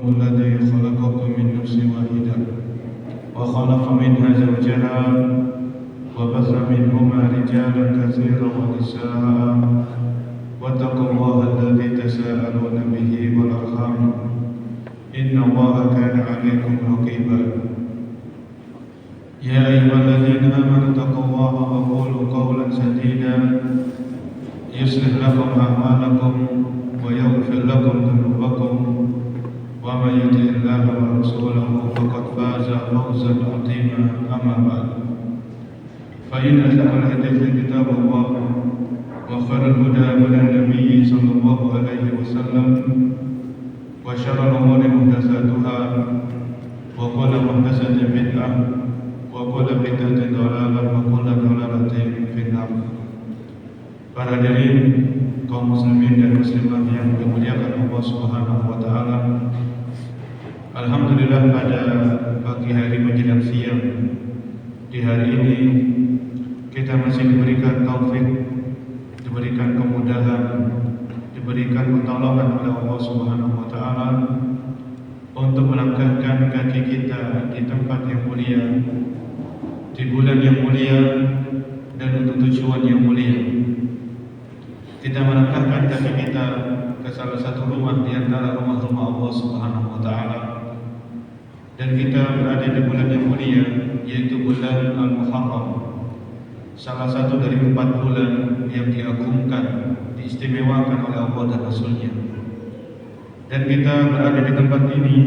الذي خلقكم من نفس واحدة وخلق منها زوجها وبث منهما رجالا كثيرا ونساء واتقوا الله الذي تساءلون به والأرحام إن الله كان عليكم رقيبا يا أيها الذين آمنوا اتقوا الله وقولوا قولا سديدا يصلح لكم أعمالكم ويغفر لكم ذنوبكم ومن يطع الله ورسوله فقد فاز فوزا عظيما أما بعد فإن أصدق الحديث كتاب الله وخير الهدى هدى النبي صلى الله عليه وسلم وشر الأمور محدثاتها وكل محدثة بدعة وكل بدعة ضلالة وكل ضلالة في النار. Para hadirin kaum muslimin dan muslimah yang dimuliakan Allah Subhanahu wa taala. Alhamdulillah pada pagi hari menjelang siang di hari ini kita masih diberikan taufik, diberikan kemudahan, diberikan pertolongan oleh Allah Subhanahu wa taala untuk melangkahkan kaki kita di tempat yang mulia, di bulan yang mulia dan untuk tujuan yang mulia. Kita melangkahkan kaki kita ke salah satu rumah di antara rumah-rumah Allah Subhanahu wa taala. Dan kita berada di bulan yang mulia, yaitu bulan Al-Muharram. Salah satu dari 4 bulan yang diagungkan, diistimewakan oleh Allah dan Rasul-Nya. Dan kita berada di tempat ini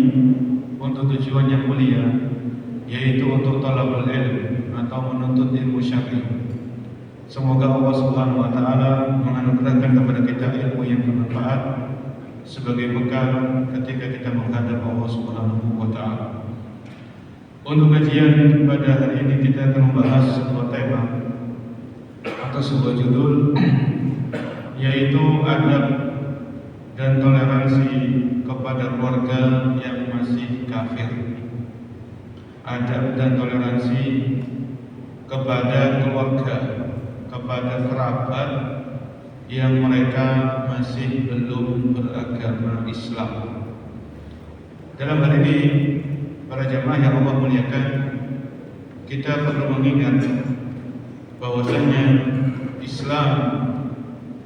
untuk tujuan yang mulia, yaitu untuk talabul ilm atau menuntut ilmu syar'i. Semoga Allah Subhanahu wa taala menganugerahkan kepada kita ilmu yang bermanfaat sebagai bekal ketika kita menghadap Allah Subhanahu wa taala. Untuk kajian pada hari ini kita akan membahas sebuah tema atau sebuah judul, yaitu adab dan toleransi kepada keluarga yang masih kafir. Adab dan toleransi kepada keluarga, kepada kerabat yang mereka masih belum beragama Islam. Dalam hal ini, para jamaah yang Allah muliakan, kita perlu mengingat bahwasanya Islam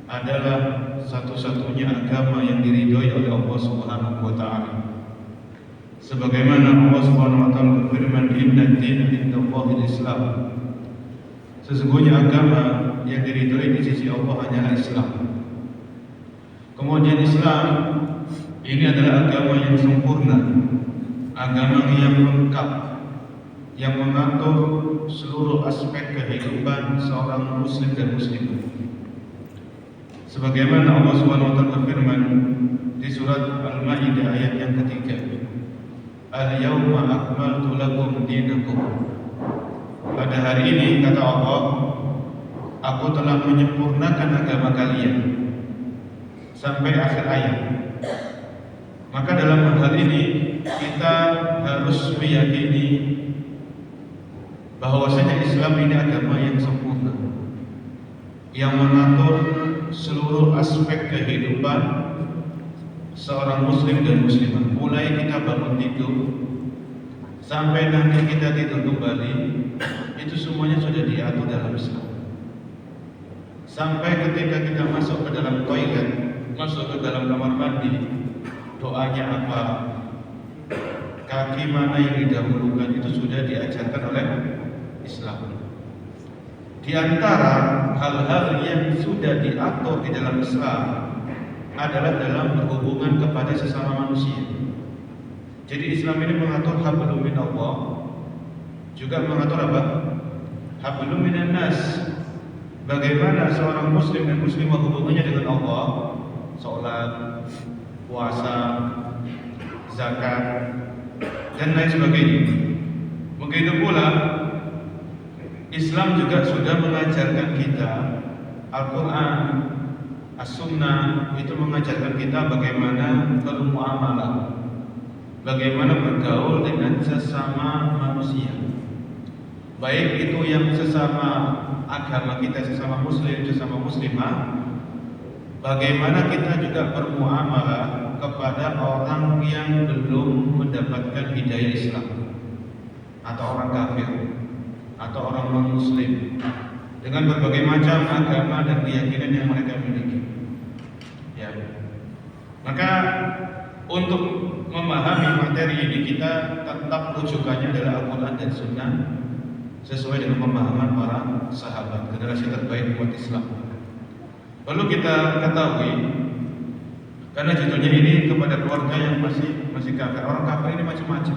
adalah satu-satunya agama yang diridhoi oleh Allah Subhanahu wa taala. Sebagaimana Allah Subhanahu wa taala berfirman, "Inna ad-dina 'indallahil Islam." Sesungguhnya agama yang diridhoi di sisi Allah hanyalah Islam. Kemudian Islam ini adalah agama yang sempurna, agama yang lengkap, yang mengatur seluruh aspek kehidupan seorang muslim dan muslimah. Sebagaimana Allah Subhanahu wa taala berfirman di surat Al-Maidah ayat yang ketiga, "Al-yawma akmaltu lakum dinakum." Pada hari ini, kata Allah, aku telah menyempurnakan agama kalian, sampai akhir ayat. Maka dalam hal ini kita harus meyakini bahwasanya Islam ini agama yang sempurna, yang mengatur seluruh aspek kehidupan seorang muslim dan muslimah. Mulai kita bangun tidur sampai nanti kita tidur kembali, itu semuanya sudah diatur dalam Islam. Sampai ketika kita masuk ke dalam toilet, masuk ke dalam kamar mandi, doanya apa, kaki mana yang didahulukan, itu sudah diajarkan oleh Islam. Di antara hal-hal yang sudah diatur di dalam Islam adalah dalam berhubungan kepada sesama manusia. Jadi Islam ini mengatur hablum minallah, juga mengatur apa? Hablum minan nas. Bagaimana seorang muslim dan muslimah hubungannya dengan Allah, salat, puasa, zakat, dan lain sebagainya. Begitu pula Islam juga sudah mengajarkan kita, Al-Quran, As-Sunnah itu mengajarkan kita bagaimana bermuamalah, bagaimana bergaul dengan sesama manusia, baik itu yang sesama agama kita, sesama muslim, sesama muslimah. Bagaimana kita juga bermuamalah kepada orang yang belum mendapatkan hidayah Islam, atau orang kafir, atau orang non-muslim, dengan berbagai macam agama dan keyakinan yang mereka miliki. Ya. Maka untuk memahami materi ini kita tetap rujukannya adalah Al-Quran dan Sunnah sesuai dengan pemahaman para sahabat, generasi terbaik umat Islam. Perlu kita ketahui, karena judulnya ini kepada keluarga yang masih kafir. Orang kafir ini macam-macam.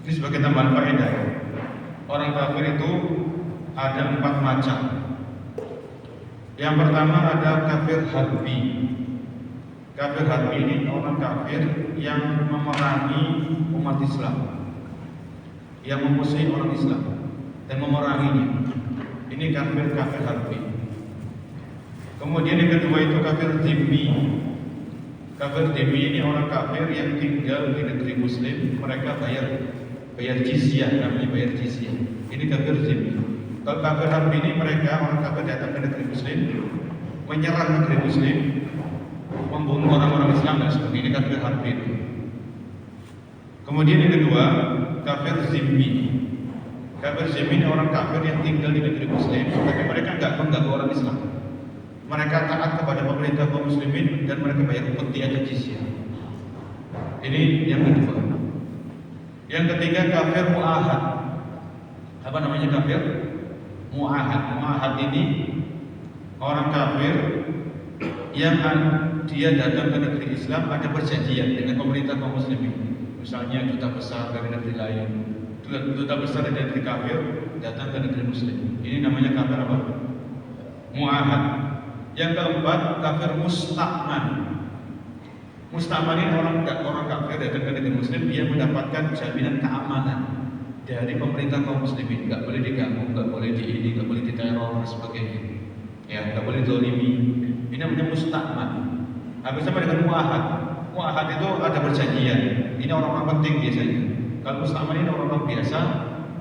Ini sebagai tambahan faedah. Orang kafir itu ada 4 macam. Yang pertama ada kafir harbi. Kafir harbi ini orang kafir yang memerangi umat Islam, yang memusuhi orang Islam dan memeranginya. Ini kafir harbi. Kemudian yang kedua itu kafir dhimmi. Kafir dhimmi ini orang kafir yang tinggal di negeri Muslim, mereka bayar jizyah, namanya bayar jizyah. Ini kafir dhimmi. Kalau kafir harbi ini mereka orang kafir datang ke negeri Muslim, menyerang negeri Muslim, membunuh orang-orang Islam dan sebagainya. Ini kafir harbi. Kemudian yang kedua kafir zimmi. Kafir zimmi ini orang kafir yang tinggal di negeri Muslim, tapi mereka enggak mengganggu orang Islam. Mereka taat kepada pemerintah kaum muslimin dan mereka bayar upeti atau jizyah. Ini yang kedua. Yang ketiga kafir mu'ahad. Apa namanya kafir? Mu'ahad. Mu'ahad ini orang kafir yang dia datang ke negeri Islam, ada perjanjian dengan pemerintah kaum muslimin. Misalnya duta besar dari negeri lain, duta besar dari negeri kafir datang ke negeri Muslim. Ini namanya kafir apa? Mu'ahad. Yang keempat kafir musta'man. Musta'man ini orang kafir datang ke negeri Muslim, dia mendapatkan jaminan keamanan dari pemerintah kaum muslimin. Gak boleh diganggu, gak boleh nggak boleh diteror dan sebagainya. Ya, gak boleh zalimi. Ini namanya musta'man. Habis sama dengan mu'ahad. Mu'ahad itu ada perjanjian. Ini orang-orang penting biasanya. Kalau musta'man ini orang-orang biasa,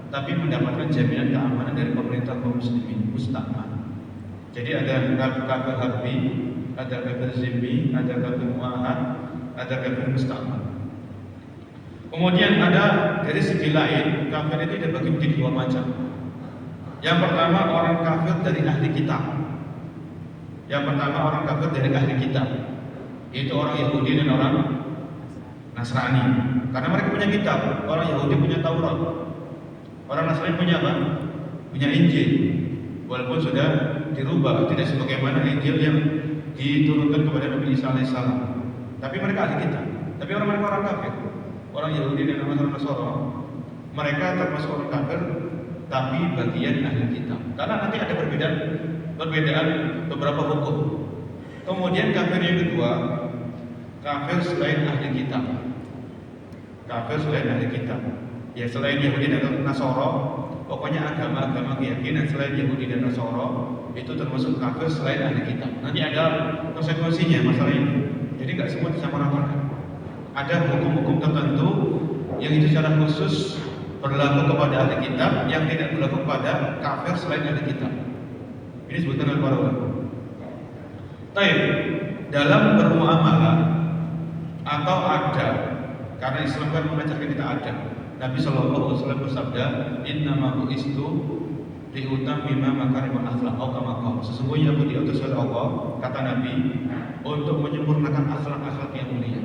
tapi mendapatkan jaminan keamanan dari pemerintah kaum muslimin. Musta'man. Jadi ada kafir harbi, ada kafir zimmi, ada kafir mu'ahad, ada kafir musta'man. Kemudian ada dari segi lain, kafir itu dibagi menjadi 2 macam. Yang pertama orang kafir dari ahli kitab. Yang pertama orang kafir dari ahli kitab, yaitu orang Yahudi dan orang Nasrani. Karena mereka punya kitab. Orang Yahudi punya Taurat, orang Nasrani punya apa? Punya Injil. Walaupun sudah dirubah, tidak sebagaimana Injil yang diturunkan kepada Nabi Isa alaihissalam. Tapi mereka ahli kitab. Tapi orang kafir, orang Yahudi dan orang Nasrani, mereka termasuk orang kafir, tapi bagian ahli kitab. Karena nanti ada perbedaan beberapa hukum. Kemudian kafir yang kedua, kafir selain ahli kitab. Kafir selain ahli kitab. Ya selain Yahudi dan Nasara, pokoknya agama-agama keyakinan selain Yahudi dan Nasara itu termasuk kafir selain ahli kitab. Nanti ada konsekuensinya masalah ini. Jadi nggak semua disamaratakan. Ada hukum-hukum tertentu yang itu secara khusus berlaku kepada ahli kitab, yang tidak berlaku kepada kafir selain ahli kitab. Ini disebutkan oleh para ulama. Taib, dalam bermuamalah atau ada, karena Islam kan mengajarkan kita ada. Nabi SAW bersabda, "Innama bu'istu liutammima makarimul akhlaq." Sesungguhnya aku diutus oleh Allah, kata Nabi, untuk menyempurnakan akhlak-akhlak yang mulia.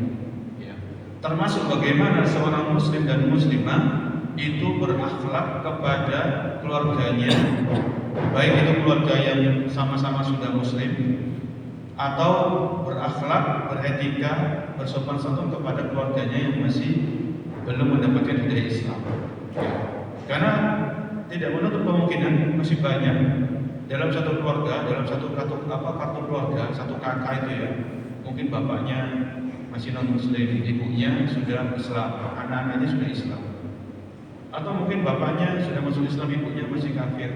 Ya. Termasuk bagaimana seorang muslim dan muslimah itu berakhlak kepada keluarganya, baik itu keluarga yang sama-sama sudah muslim atau berakhlak, beretika, bersopan santun kepada keluarganya yang masih belum mendapatkan hidayah Islam. Karena tidak menutup kemungkinan masih banyak dalam satu keluarga, dalam satu kartu keluarga, satu kakak itu ya, mungkin bapaknya masih non muslim, ibunya sudah Islam, anak-anaknya sudah Islam. Atau mungkin bapaknya sudah masuk Islam, ibunya masih kafir,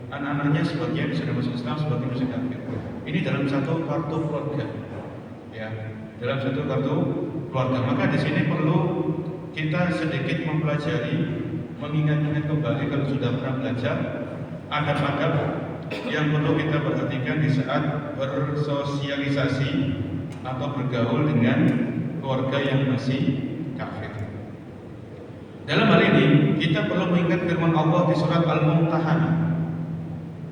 anak-anaknya sebagian sudah masuk Islam, sebagian masih kafir. Ini dalam satu kartu keluarga, ya, dalam satu kartu keluarga. Maka di sini perlu kita sedikit mempelajari, mengingat-ingat kembali kalau sudah pernah belajar adab-adab yang perlu kita perhatikan di saat bersosialisasi atau bergaul dengan keluarga yang masih kafir. Dalam hal ini kita perlu mengingat firman Allah di surat Al-Mumtahanah.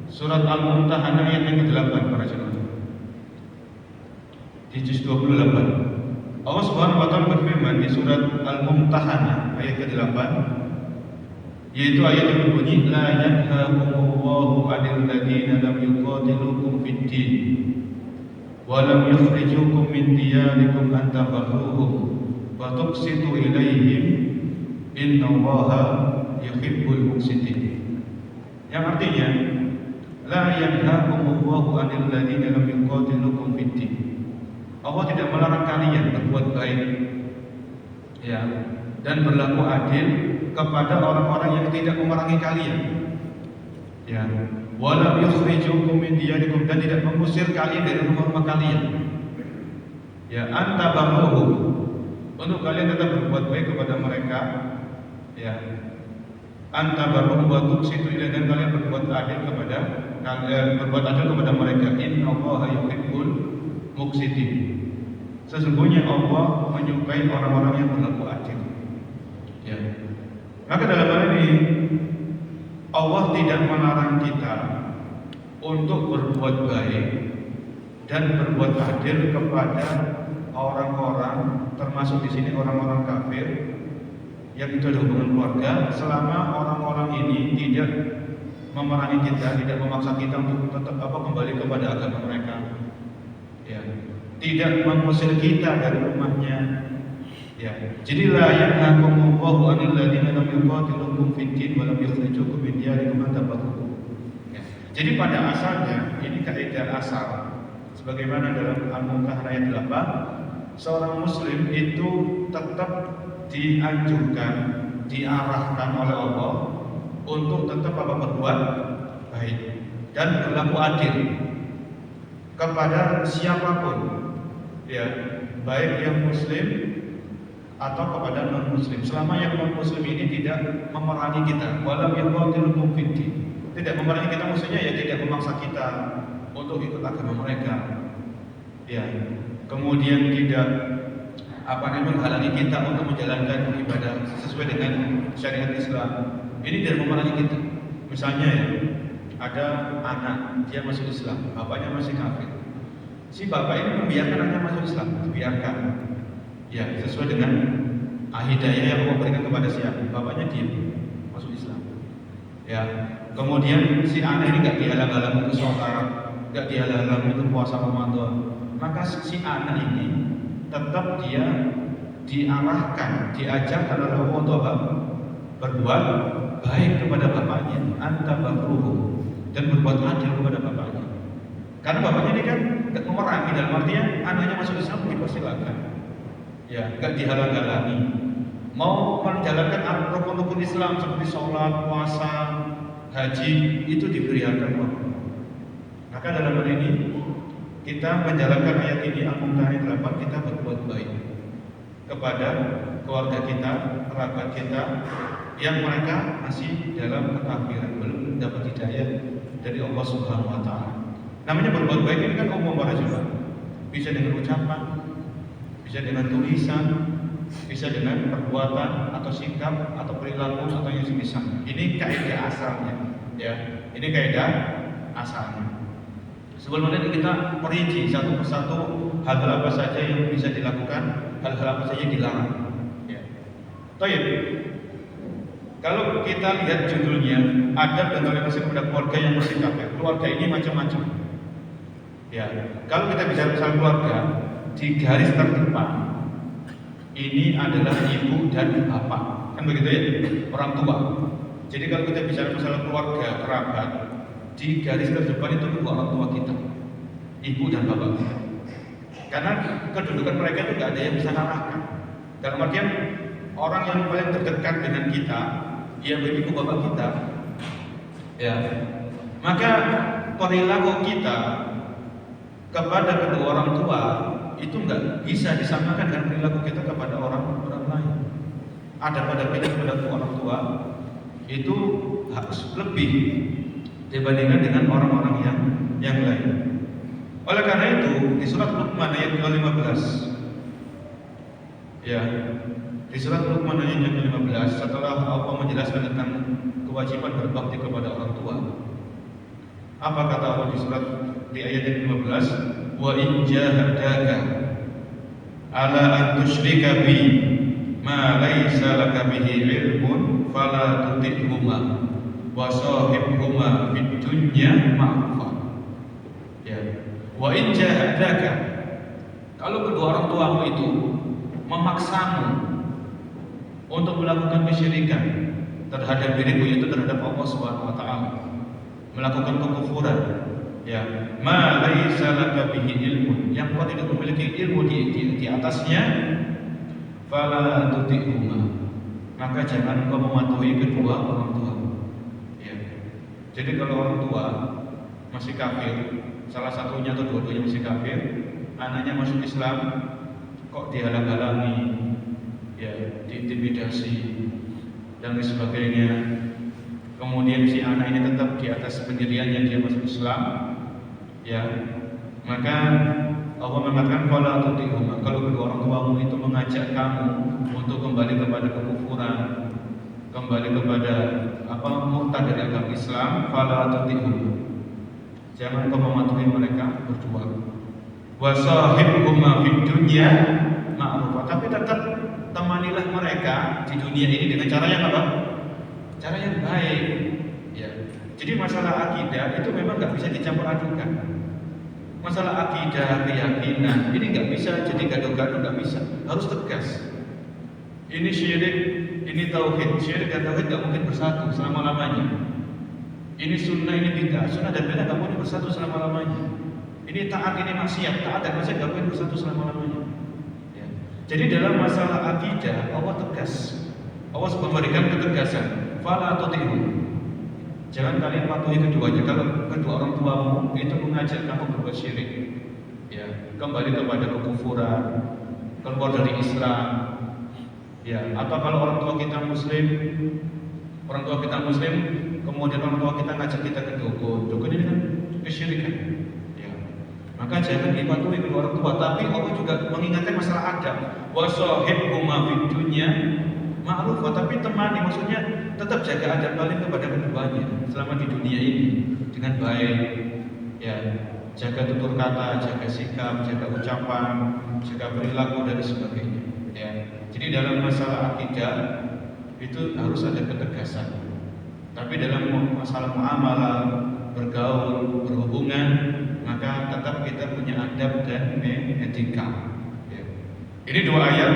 Surat Al-Mumtahanah ayat yang ke-8 para jemaah. Di juz 28. Allah Subhanahu wa taala berfirman di surat Al-Mumtahanah ayat ke-8, yaitu ayat yang berbunyi la yanhaakumullahu 'anil ladzina lam yuqatilukum fid din wa lam yukhrijukum min diyarikum an tabarruhum wa tuqsitu ilaihim innallaha yuhibbul muqsitin. Yang artinya la yanhaakumullahu 'anil ladzina lam yuqatilukum fid din. Allah tidak melarang kalian berbuat baik, ya, dan berlaku adil kepada orang-orang yang tidak memerangi kalian, ya. Walam yukhrijukum min diyarikum, dan tidak mengusir kalian dari rumah-rumah kalian, ya. Antabarruhum, untuk kalian tetap berbuat baik kepada mereka, ya. Antabarruhum wa tuqsitu ilaihim, dan kalian berbuat adil kepada mereka. Innallaha yuhibbul muqsitin. Sesungguhnya Allah menyukai orang-orang yang berlaku adil, ya. Maka dalam hal ini Allah tidak melarang kita untuk berbuat baik dan berbuat adil kepada orang-orang, termasuk di sini orang-orang kafir yang itu ada hubungan keluarga, selama orang-orang ini tidak memerangi kita, tidak memaksa kita untuk tetap kembali kepada agama mereka, ya. Tidak mengusir kita dari rumahnya, ya. Jadi la yanhaakumullahu 'anil ladzina lam yuqatilukum fid din wa lam yukhrijukum min diyarikum an tabarruhum. Jadi pada asalnya ini kaidah asal, sebagaimana dalam Al-Mumtahanah ayat 8, seorang muslim itu tetap dianjurkan, diarahkan oleh Allah untuk tetap berbuat baik dan berlaku adil kepada siapapun, ya, baik yang muslim atau kepada non muslim, selama yang non muslim ini tidak memerangi kita. Walam yuqatilukum fid din, tidak memerangi kita, maksudnya ya tidak memaksa kita untuk ikut agama mereka, ya. Kemudian tidak menghalangi kita untuk menjalankan ibadah sesuai dengan syariat Islam. Ini tidak memerangi kita. Misalnya, ya, ada anak, dia masuk Islam, bapaknya masih kafir. Si bapak ini membiarkan anaknya masuk Islam, biarkan, ya, sesuai dengan hidayah yang Allah berikan kepada siapa, bapaknya diam masuk Islam, ya. Kemudian si anak ini nggak dihalang-halangi untuk sholat, nggak dihalang-halangi untuk puasa Ramadan, maka si anak ini tetap dia diarahkan, diajarkan oleh Allah untuk berbuat baik kepada bapaknya, antabarruhum, dan berbuat adil kepada bapaknya. Karena bapaknya ini kan tidak memerangi, dalam artian anaknya masuk Islam dipersilakan, ya, nggak dihalang-halangi. Mau menjalankan rukun-rukun Islam seperti sholat, puasa, haji, itu diberi hak Allah. Maka dalam hal ini kita menjalankan ayat ini, Al-Mumtahanah 8, kita berbuat baik kepada keluarga kita, kerabat kita yang mereka masih dalam kekafiran, belum dapat hidayah dari Allah Subhanahu wa taala. Namanya berbuat baik ini kan umum para jemaah. Bisa dengan ucapan, bisa dengan tulisan, bisa dengan perbuatan atau sikap atau perilaku atau yang semisal. Ini kaidah asalnya, ya. Ini kaidah asalnya. Sebelum ini kita perinci satu persatu hal-hal apa saja yang bisa dilakukan, hal-hal apa saja yang dilarang, ya. Baik. Kalau kita lihat judulnya, adab dan toleransi kepada keluarga yang masih kafir. Keluarga ini macam-macam, ya. Kalau kita bicara masalah keluarga, di garis terdepan ini adalah ibu dan bapak, kan begitu ya, orang tua. Jadi kalau kita bicara masalah keluarga, kerabat, di garis terdepan itu kedua orang tua kita, ibu dan bapak kita. Karena kedudukan mereka itu tidak ada yang bisa mengalahkan. Dalam artian orang yang paling terdekat dengan kita, ya ibu bapak kita, ya. Maka perilaku kita kepada kedua orang tua itu nggak bisa disamakan dengan perilaku kita kepada orang lain. Ada pada kita kepada orang tua itu harus lebih dibandingkan dengan orang-orang yang lain. Oleh karena itu di surat Luqman ayat ke-15 Ya, di surat Luqman ayat yang ke-15 setelah Allah menjelaskan tentang kewajiban berbakti kepada orang tua. Apa kata Allah di ayat yang ke-15? Wa in jahadaka ala an tusyrika bi ma laysa laka bihi ilmun fala tuti'huma wa sahibhuma fid dunya ma'rufah. Ya. Wa in jahadaka, kalau kedua orang tuamu itu memaksamu untuk melakukan kesyirikan terhadap dirimu, yaitu terhadap Allah Subhanahu wa taala, melakukan kekufuran, ya, ma laisa laka bihi ilmun, yang kau tidak memiliki ilmu di atasnya, fala tuti'huma, maka jangan kau mematuhi kedua orang tua. Ya. Jadi kalau orang tua masih kafir, salah satunya atau dua-duanya masih kafir, anaknya masuk Islam, kok dihalang-halangi, ya, diintimidasi dan sebagainya. Kemudian si anak ini tetap di atas pendiriannya, dia masuk Islam, ya, maka Allah mengatakan qala tuti'huma, kalau kedua orang tuamu itu mengajak kamu untuk kembali kepada kekufuran, kembali kepada murtad dari agama Islam, qala tuti'huma, jangan kau mematuhi mereka berdua. Wa sahibhuma fid dunya ma'rufah, tapi tetap temanilah mereka di dunia ini dengan cara yang apa? Cara yang baik. Ya. Jadi masalah akidah itu memang nggak bisa dicampur adukan. Masalah akidah, keyakinan ini nggak bisa jadi gaduh-gaduh, nggak bisa. Harus tegas. Ini syirik, ini tauhid. Syirik dan tauhid nggak mungkin bersatu selama-lamanya. Ini sunnah, ini bid'ah. Sunnah dan bid'ah nggak mungkin bersatu selama-lamanya. Ini taat, ini maksiat. Taat dan maksiat nggak mungkin bersatu selama-lamanya. Ya. Jadi dalam masalah akidah Allah tegas. Allah memberikan ketegasan. Fala tuti'hum, jangan kalian patuhi keduanya. Kalau kedua orang tuamu itu mengajak kamu berbuat syirik, ya, kembali kepada kekufuran, keluar dari Islam, ya, atau kalau orang tua kita muslim, kemudian orang tua kita ngajak kita ke dukun ini kan kesyirikan, ya, maka jangan dipatuhi kedua orang tua. Tapi Allah juga mengingatkan masalah adab. Wa sahibhuma fid dunya ma'rufah, tapi temani, maksudnya tetap jaga adab kalian kepada keduanya selama di dunia ini dengan baik, ya, jaga tutur kata, jaga sikap, jaga ucapan, jaga perilaku dan sebagainya, ya. Jadi dalam masalah akidah itu harus ada ketegasan, tapi dalam masalah muamalah, bergaul, berhubungan, maka tetap kita punya adab dan etika, ya. Ini dua ayat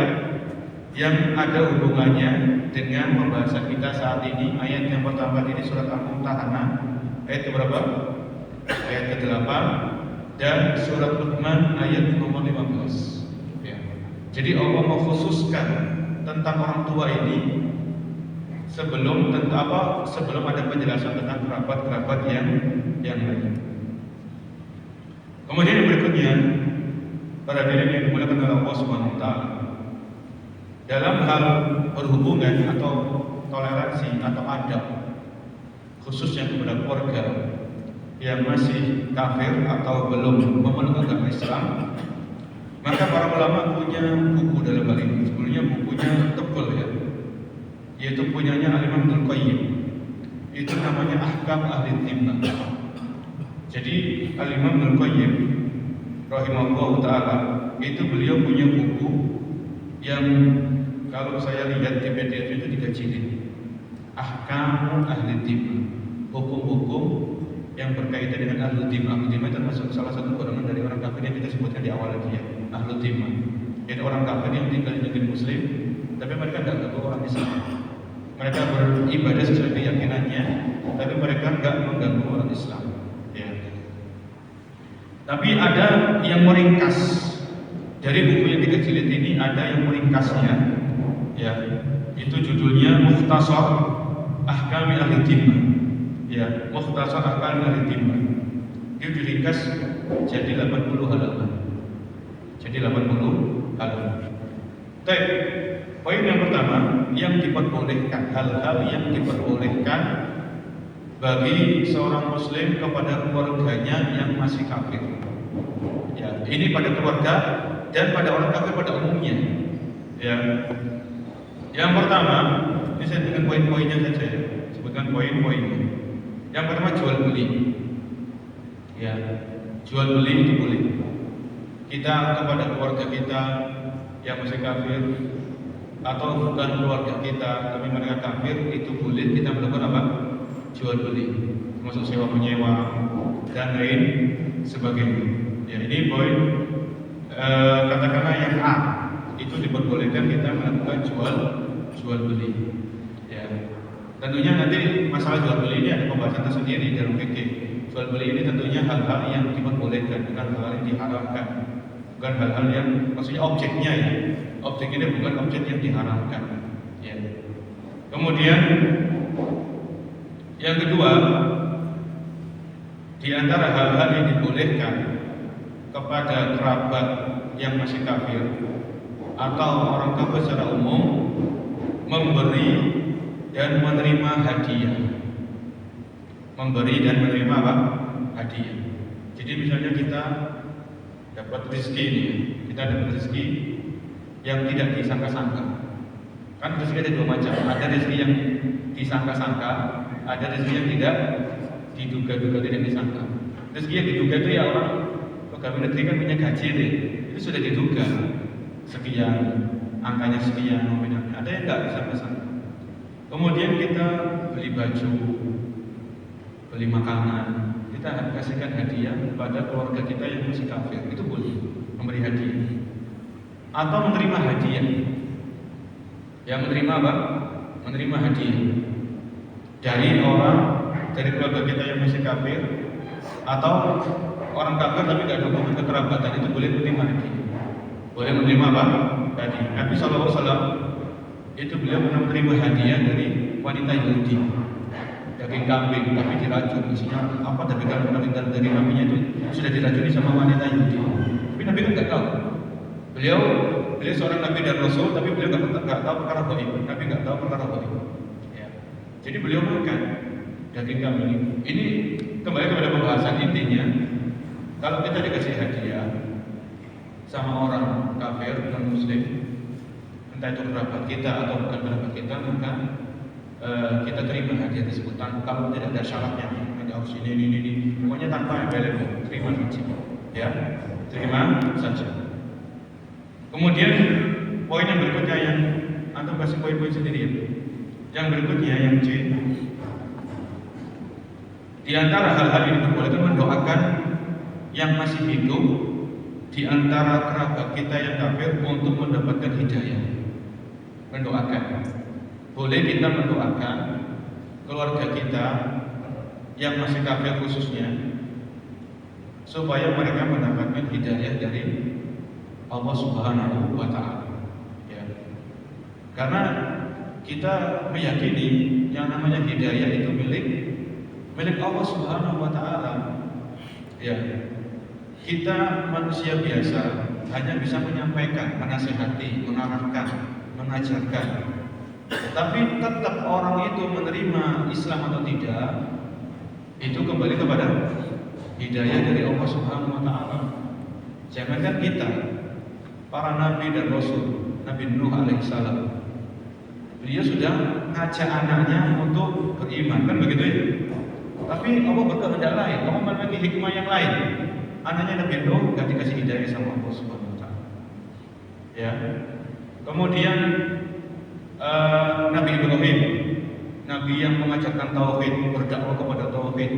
yang ada hubungannya dengan pembahasan kita saat ini. Ayat yang pertama ini surat Al-Mumtahanah ayat berapa? Ayat ke-8, dan surat Luqman ayat nomor 15. Ya. Jadi Allah mengkhususkan tentang orang tua ini sebelum ada penjelasan tentang kerabat-kerabat yang lain. Kemudian yang berikutnya, para hadirin yang dimuliakan oleh Allah Subhanahu wa taala, dalam hal berhubungan atau toleransi atau adab, khususnya kepada keluarga yang masih kafir atau belum memeluk agama Islam, maka para ulama punya buku dalam hal ini. Sebenarnya bukunya tebal, ya, yaitu punyanya Al-Imam Ibnul Qayyim. Itu namanya Ahkam Ahli Dhimmah. Jadi Al-Imam Ibnul Qayyim rahimahullah taala itu beliau punya buku yang kalau saya lihat di PDF itu 3 jilid. Ahkam Ahli Dhimmah, hukum-hukum yang berkaitan dengan Ahli Dhimmah. Ahli Dhimmah termasuk salah satu golongan dari orang kafir yang kita sebutkan di awal tadi, ya, Ahli Dhimmah. Jadi orang kafir yang tinggal di negeri Muslim, tapi mereka tidak ganggu orang Islam. Mereka beribadah sesuai keyakinannya, tapi mereka tidak mengganggu orang Islam. Ya. Tapi ada yang meringkas dari buku yang 3 jilid ini, ada yang meringkasnya, ya, itu judulnya Mukhtasar Ahkam Ahli Dhimmah, ya, Mukhtasar Ahkam Ahli Dhimmah. Itu diringkas jadi 80 halaman. Jadi 80 halaman. Baik, poin yang pertama, yang diperbolehkan, hal-hal yang diperbolehkan bagi seorang muslim kepada keluarganya yang masih kafir. Ya, ini pada keluarga dan pada orang kafir pada umumnya. Ya. Yang pertama, ini saya dengan poin-poinnya saja ya. Sebutkan poin-poinnya. Yang pertama jual beli. Ya, jual beli itu boleh. Kita kepada keluarga kita yang masih kafir atau bukan keluarga kita tapi mereka kafir, itu boleh kita melakukan apa? Jual beli, termasuk sewa menyewa dan lain sebagainya. Ya, ini poin katakanlah yang A, itu diperbolehkan kita melakukan jual beli. Ya, tentunya nanti masalah jual beli ini ada pembahasan tersendiri dalam fikih. Jual beli ini tentunya hal-hal yang diperbolehkan, bukan hal-hal yang diharamkan, bukan hal-hal yang maksudnya objeknya ya. Objek ini bukan objek yang diharamkan. Ya. Kemudian yang kedua, di antara hal-hal yang dibolehkan kepada kerabat yang masih kafir atau orang kafir secara umum memberi dan menerima hadiah. Memberi dan menerima apa? Hadiah. Jadi misalnya kita dapat rezeki ini, kita dapat rezeki yang tidak disangka-sangka. Kan rezeki ada dua macam, ada rezeki yang disangka-sangka, ada rezeki yang tidak diduga-duga, tidak disangka. Rezeki yang diduga itu ya orang pegawai negeri kan punya gaji deh, itu sudah diduga sekian, angkanya sekian, nominalnya. Ada yang nggak disangka-sangka. Kemudian kita beli baju, beli makanan, kita kasihkan hadiah kepada keluarga kita yang masih kafir, itu boleh memberi hadiah atau menerima hadiah. Yang menerima apa? Menerima hadiah dari orang, dari keluarga kita yang masih kafir atau orang kafir tapi tidak ada hubungan kekerabatan, itu boleh menerima hadiah. Boleh menerima apa? Hadiah. Nabi SAW itu beliau pernah menerima hadiah dari wanita Yahudi, daging kambing tapi diracun. Isinya apa? Daging kambing dari nabinya itu sudah diracuni sama wanita Yahudi. Tapi Nabi kan nggak tahu. Beliau seorang Nabi dan Rasul, tapi beliau nggak tahu perkara gaib. Nabi nggak tahu perkara gaib. Ya. Jadi beliau makan daging kambing. Ini kembali kepada pembahasan intinya. Kalau kita dikasih hadiah sama orang kafir non Muslim, entah itu kerabat kita atau bukan kerabat kita, maka kita terima hadiah tersebut kalau tidak ada syaratnya, hanya opsi ini, pokoknya tanpa embel-embel, terima saja, ya, terima saja. Kemudian poin yang berikutnya yang antum kasih poin-poin sendiri ya. Yang berikutnya yang C, di antara hal-hal yang diperbolehkan mendoakan yang masih hidup di antara kerabat kita yang kafir untuk mendapatkan hidayah. Mendoakan. Boleh kita mendoakan keluarga kita yang masih kafir khususnya supaya mereka mendapatkan hidayah dari Allah Subhanahu wa Ta'ala. Ya. Karena kita meyakini yang namanya hidayah itu milik Allah Subhanahu wa Ta'ala. Ya. Kita manusia biasa hanya bisa menyampaikan, menasihati, mengarahkan, mengajarkan. Tapi tetap orang itu menerima Islam atau tidak, itu kembali kepada hidayah dari Allah Subhanahu wa Ta'ala. Jangankan kita, para nabi dan rasul, Nabi Nuh alaihissalam, beliau sudah ngajak anaknya untuk beriman, kan begitu ya? Tapi Allah berkehendak lain, Allah memiliki hikmah yang lain. Anaknya Nabi Nuh gak dikasih hidayah sama Allah Subhanahu wa Ta'ala. Ya. Kemudian Nabi Ibrahim, Nabi yang mengajarkan tauhid, berdakwah kepada tauhid,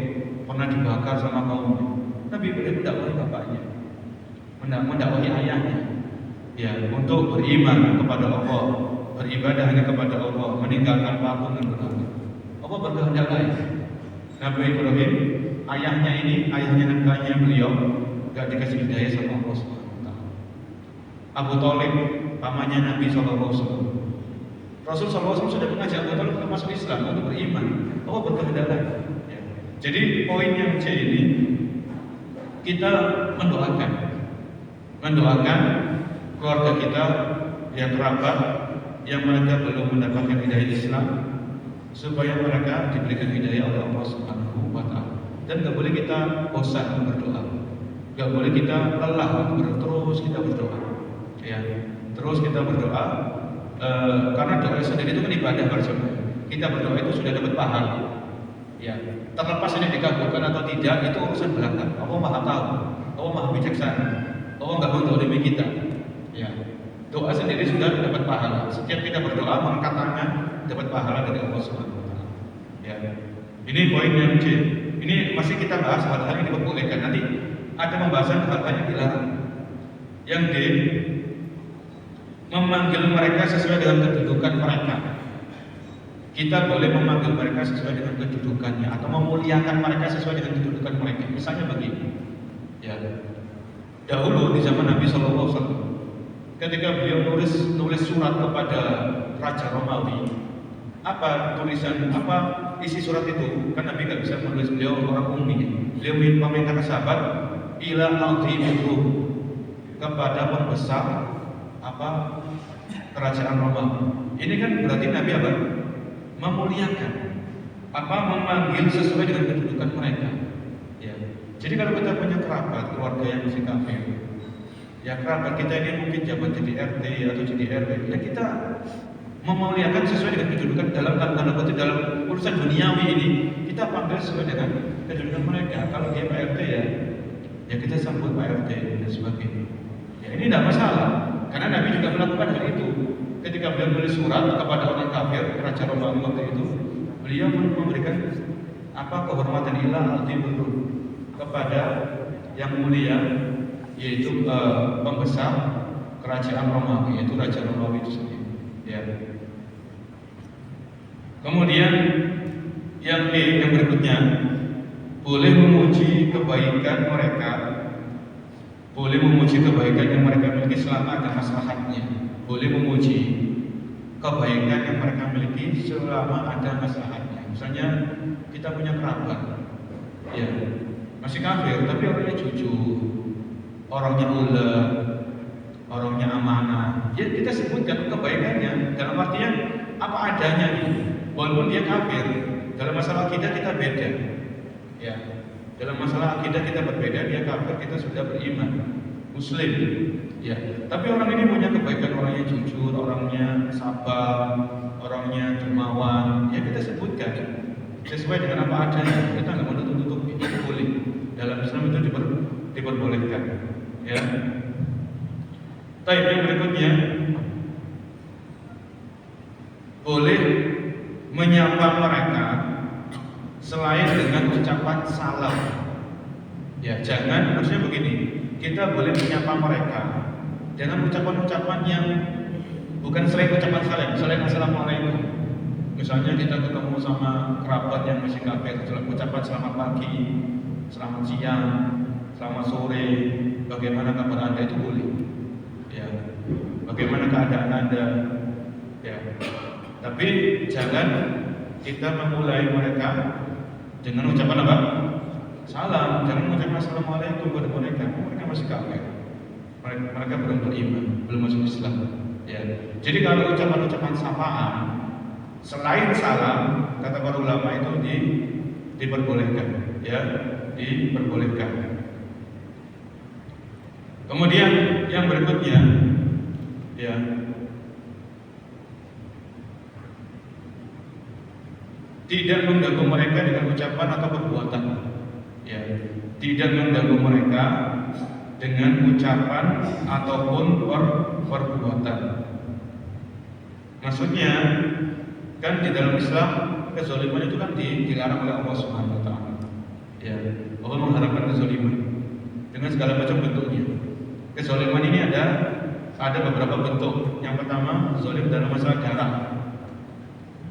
pernah dibakar sama kaumnya. Nabi Ibrahim mendakwahi bapaknya, mendakwahi ayahnya, ya, untuk beriman kepada Allah, beribadah hanya kepada Allah, meninggalkan patung dan berhala. Allah berkehendak lain. Nabi Ibrahim, ayahnya beliau gak dikasih hidayah sama Allah Subhanahu wa Ta'ala. Abu Thalib, pamannya Nabi SAW. Rasul SAW sudah mengajak Abu Thalib untuk masuk Islam, untuk beriman. Allah berkehendak lain. Ya. Jadi poin yang C ini, kita mendoakan keluarga kita yang kerabat yang mereka belum mendapatkan hidayah Islam, supaya mereka diberikan hidayah oleh Allah Subhanahu wa Ta'ala. Dan gak boleh kita bosan untuk berdoa, gak boleh kita lelah untuk terus kita berdoa. Ya, Terus kita berdoa, karena doa sendiri itu kan ibadah berjamaah. Kita berdoa itu sudah dapat pahala. Ya, terlepas ini dikabulkan atau tidak itu urusan belakang. Allah Maha tahu, Allah Maha bijaksana, Allah nggak mendolimi kita. Ya, doa sendiri sudah dapat pahala. Setiap kita berdoa mengangkat tangan dapat pahala dari Allah Subhanahu Wa Taala. Ya, ini poin yang C. Ini masih kita bahas hal-hal yang diperbolehkan. Nanti ada pembahasan hal-hal yang dilarang. Yang D, memanggil mereka sesuai dengan kedudukan mereka. Kita boleh memanggil mereka sesuai dengan kedudukannya atau memuliakan mereka sesuai dengan kedudukan mereka. Misalnya begini, ya, dahulu di zaman Nabi SAW, ketika beliau nulis surat kepada Raja Romawi, apa tulisan, apa isi surat itu? Kan Nabi nggak bisa menulis, beliau orang ummi. Beliau meminta ke sahabat, ila altiminku, kepada pembesar apa kerajaan Romawi. Ini kan berarti Nabi apa? Memuliakan, apa memanggil sesuai dengan kedudukan mereka. Ya. Jadi kalau kita punya kerabat, keluarga yang masih kafir, ya kerabat kita ini mungkin jabat jadi RT atau jadi RW, ya kita memuliakan sesuai dengan kedudukan dalam tanda kutip dalam urusan duniawi ini. Kita panggil sesuai dengan kedudukan mereka. Kalau dia Pak RT ya kita sambut Pak RT dan sebagainya. Ya ini tidak masalah, karena Nabi juga melakukan hal itu. Ketika beliau menulis surat kepada orang kafir, Raja Romawi waktu itu, beliau memberikan apa kehormatan ilah al-tibur kepada yang mulia, yaitu pembesar kerajaan Romawi, yaitu Raja Romawi itu sendiri. Ya. Kemudian yang B, yang berikutnya, boleh memuji kebaikan mereka, boleh memuji kebaikan yang mereka miliki selama ada maslahatnya. Boleh memuji kebaikan yang mereka miliki selama ada maslahatnya. Misalnya kita punya kerabat, ya masih kafir tapi orangnya jujur, orangnya ulet, orangnya amanah. Ya kita sebutkan kebaikannya dalam artian apa adanya nih. Walaupun dia kafir, dalam masalah akidah kita beda. Ya, dalam masalah akidah kita berbeda, dia kafir, kita sudah beriman, Muslim. Ya, tapi orang ini punya kebaikan, orangnya jujur, orangnya sabar, orangnya dermawan. Ya kita sebutkan sesuai dengan apa adanya. Kita nggak menutup-nutupi, itu boleh. Dalam Islam itu diperbolehkan. Ya. Baik, yang berikutnya boleh menyapa mereka selain dengan ucapan salam. Ya, jangan maksudnya begini. Kita boleh menyapa mereka dengan ucapan-ucapan yang bukan selain ucapan salam, selain assalamualaikum. Misalnya kita ketemu sama kerabat yang masih kafir, ucapan selamat pagi, selamat siang, selamat sore, bagaimana kabar Anda itu boleh. Ya, bagaimana keadaan Anda? Ya, tapi jangan kita memulai mereka dengan ucapan apa? Salam. Jangan mengucapkan assalamualaikum kepada mereka. Mereka masih kafir. Mereka belum beriman, belum masuk Islam. Ya. Jadi kalau ucapan-ucapan sapaan selain salam, kata para ulama itu diperbolehkan. Ya, diperbolehkan. Kemudian yang berikutnya, ya. Tidak mengganggu mereka dengan ucapan atau perbuatan. Ya, tidak mengganggu mereka dengan ucapan ataupun perbuatan. Maksudnya kan di dalam Islam kezaliman itu kan dilarang oleh Allah Subhanahu Wa Taala. Ya, Allah mengharamkan kezaliman dengan segala macam bentuknya. Kezaliman ini ada beberapa bentuk. Yang pertama, zalim dalam masalah darah.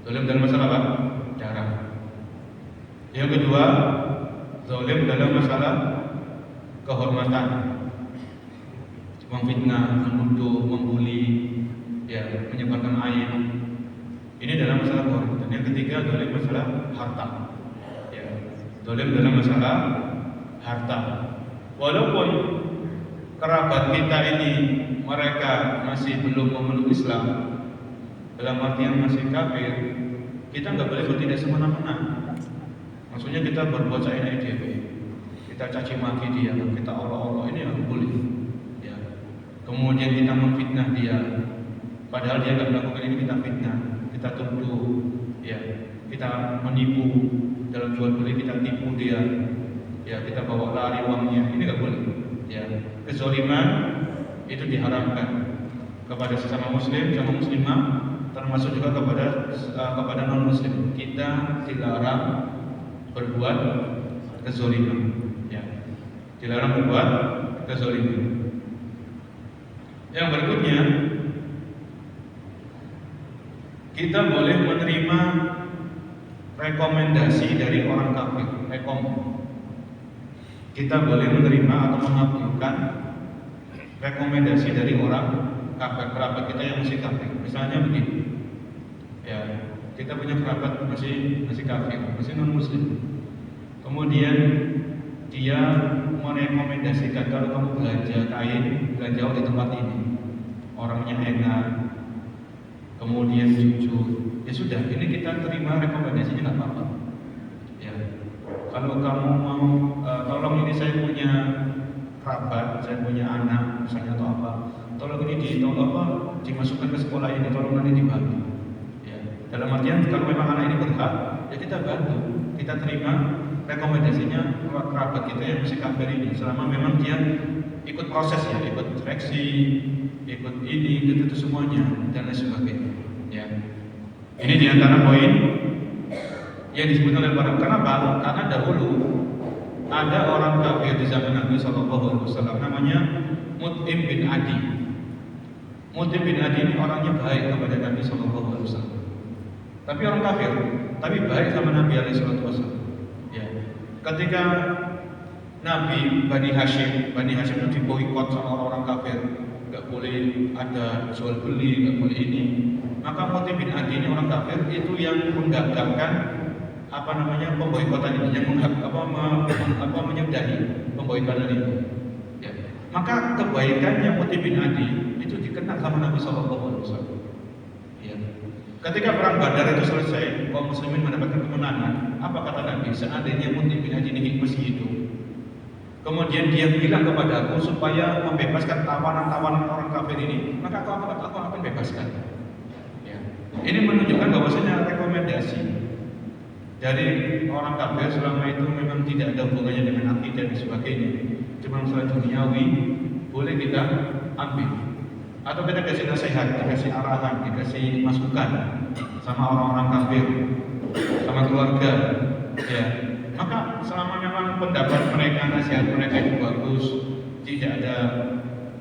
Zalim dalam masalah apa? Darah. Yang kedua, zalim dalam masalah kehormatan, memfitnah, menuduh, membuli, ya, menyebarkan aib. Ini dalam masalah kehormatan. Yang ketiga, zalim masalah harta. Ya, zalim dalam masalah harta. Walaupun kerabat kita ini mereka masih belum memeluk Islam, dalam artian masih kafir, kita nggak boleh bertindak semena-mena. Maksudnya kita berbuat seenak-enaknya, kita caci maki dia, kita Allah ini nggak boleh. Ya. kemudian kita memfitnah dia, padahal dia nggak melakukan ini, kita fitnah, kita tuduh, ya, kita menipu dalam jual beli, kita tipu dia, ya, kita bawa lari uangnya, ini nggak boleh. Ya, kezaliman itu diharamkan kepada sesama muslim, sama muslimah, termasuk juga kepada non muslim. Kita dilarang berbuat kezaliman, ya, dilarang berbuat kezaliman. Yang berikutnya, kita boleh menerima rekomendasi dari orang kafir. Kita boleh menerima atau mengabulkan rekomendasi dari orang kafir, kerabat kita yang masih kafir. Misalnya begini, ya, kita punya kerabat masih kafir, masih non muslim. Kemudian dia merekomendasikan, kalau kamu belanja kain, belanja di tempat ini, orangnya enak, kemudian jujur, ya sudah, ini kita terima rekomendasinya, nggak apa-apa. Ya, kalau kamu mau, tolong ini saya punya kerabat, saya punya anak, misalnya atau apa, tolong ini dimasukkan ke sekolah ini, tolong nanti dibantu. Ya, dalam artian kalau memang anak ini berhak, ya kita bantu, kita terima rekomendasinya kerabat kita yang masih kafir ini, selama memang dia ikut proses, ya, ikut seleksi, ikut ini, itu semuanya dan lain sebagainya. Ya, ini diantara poin yang disebut oleh para, kenapa? Karena dahulu ada orang kafir di zaman Nabi SAW, namanya Mut'im bin Adi. Mut'im bin Adi ini orangnya baik kepada Nabi SAW, tapi orang kafir, tapi baik sama Nabi SAW. Ya, ketika Nabi Bani Hashim itu diboikot sama orang-orang kafir, nggak boleh ada jual beli, nggak boleh ini, maka Mut'im bin Adi ini orang kafir itu yang menggagalkan pemboikotan ini, yang menyudahi pemboikotan ini. Ya. Maka kebaikannya Mut'im bin Adi itu dikenal sama Nabi SAW. Ya. Ketika perang Badar itu selesai, kaum muslimin mendapatkan kemenangan, apa kata Nabi? Seandainya Mut'im bin Adi ini masih hidup, kemudian dia bilang kepada aku supaya membebaskan tawanan-tawanan orang kafir ini, maka aku akan bebaskan. Ya. Ini menunjukkan bahwasanya rekomendasi dari orang kafir selama itu memang tidak ada hubungannya dengan akidah dan sebagainya, cuma masalah duniawi, boleh kita ambil. Atau kita kasih nasihat, dikasih arahan, dikasih masukan sama orang-orang kafir, sama keluarga, ya. Maka selama memang pendapat mereka, nasihat mereka itu bagus, tidak ada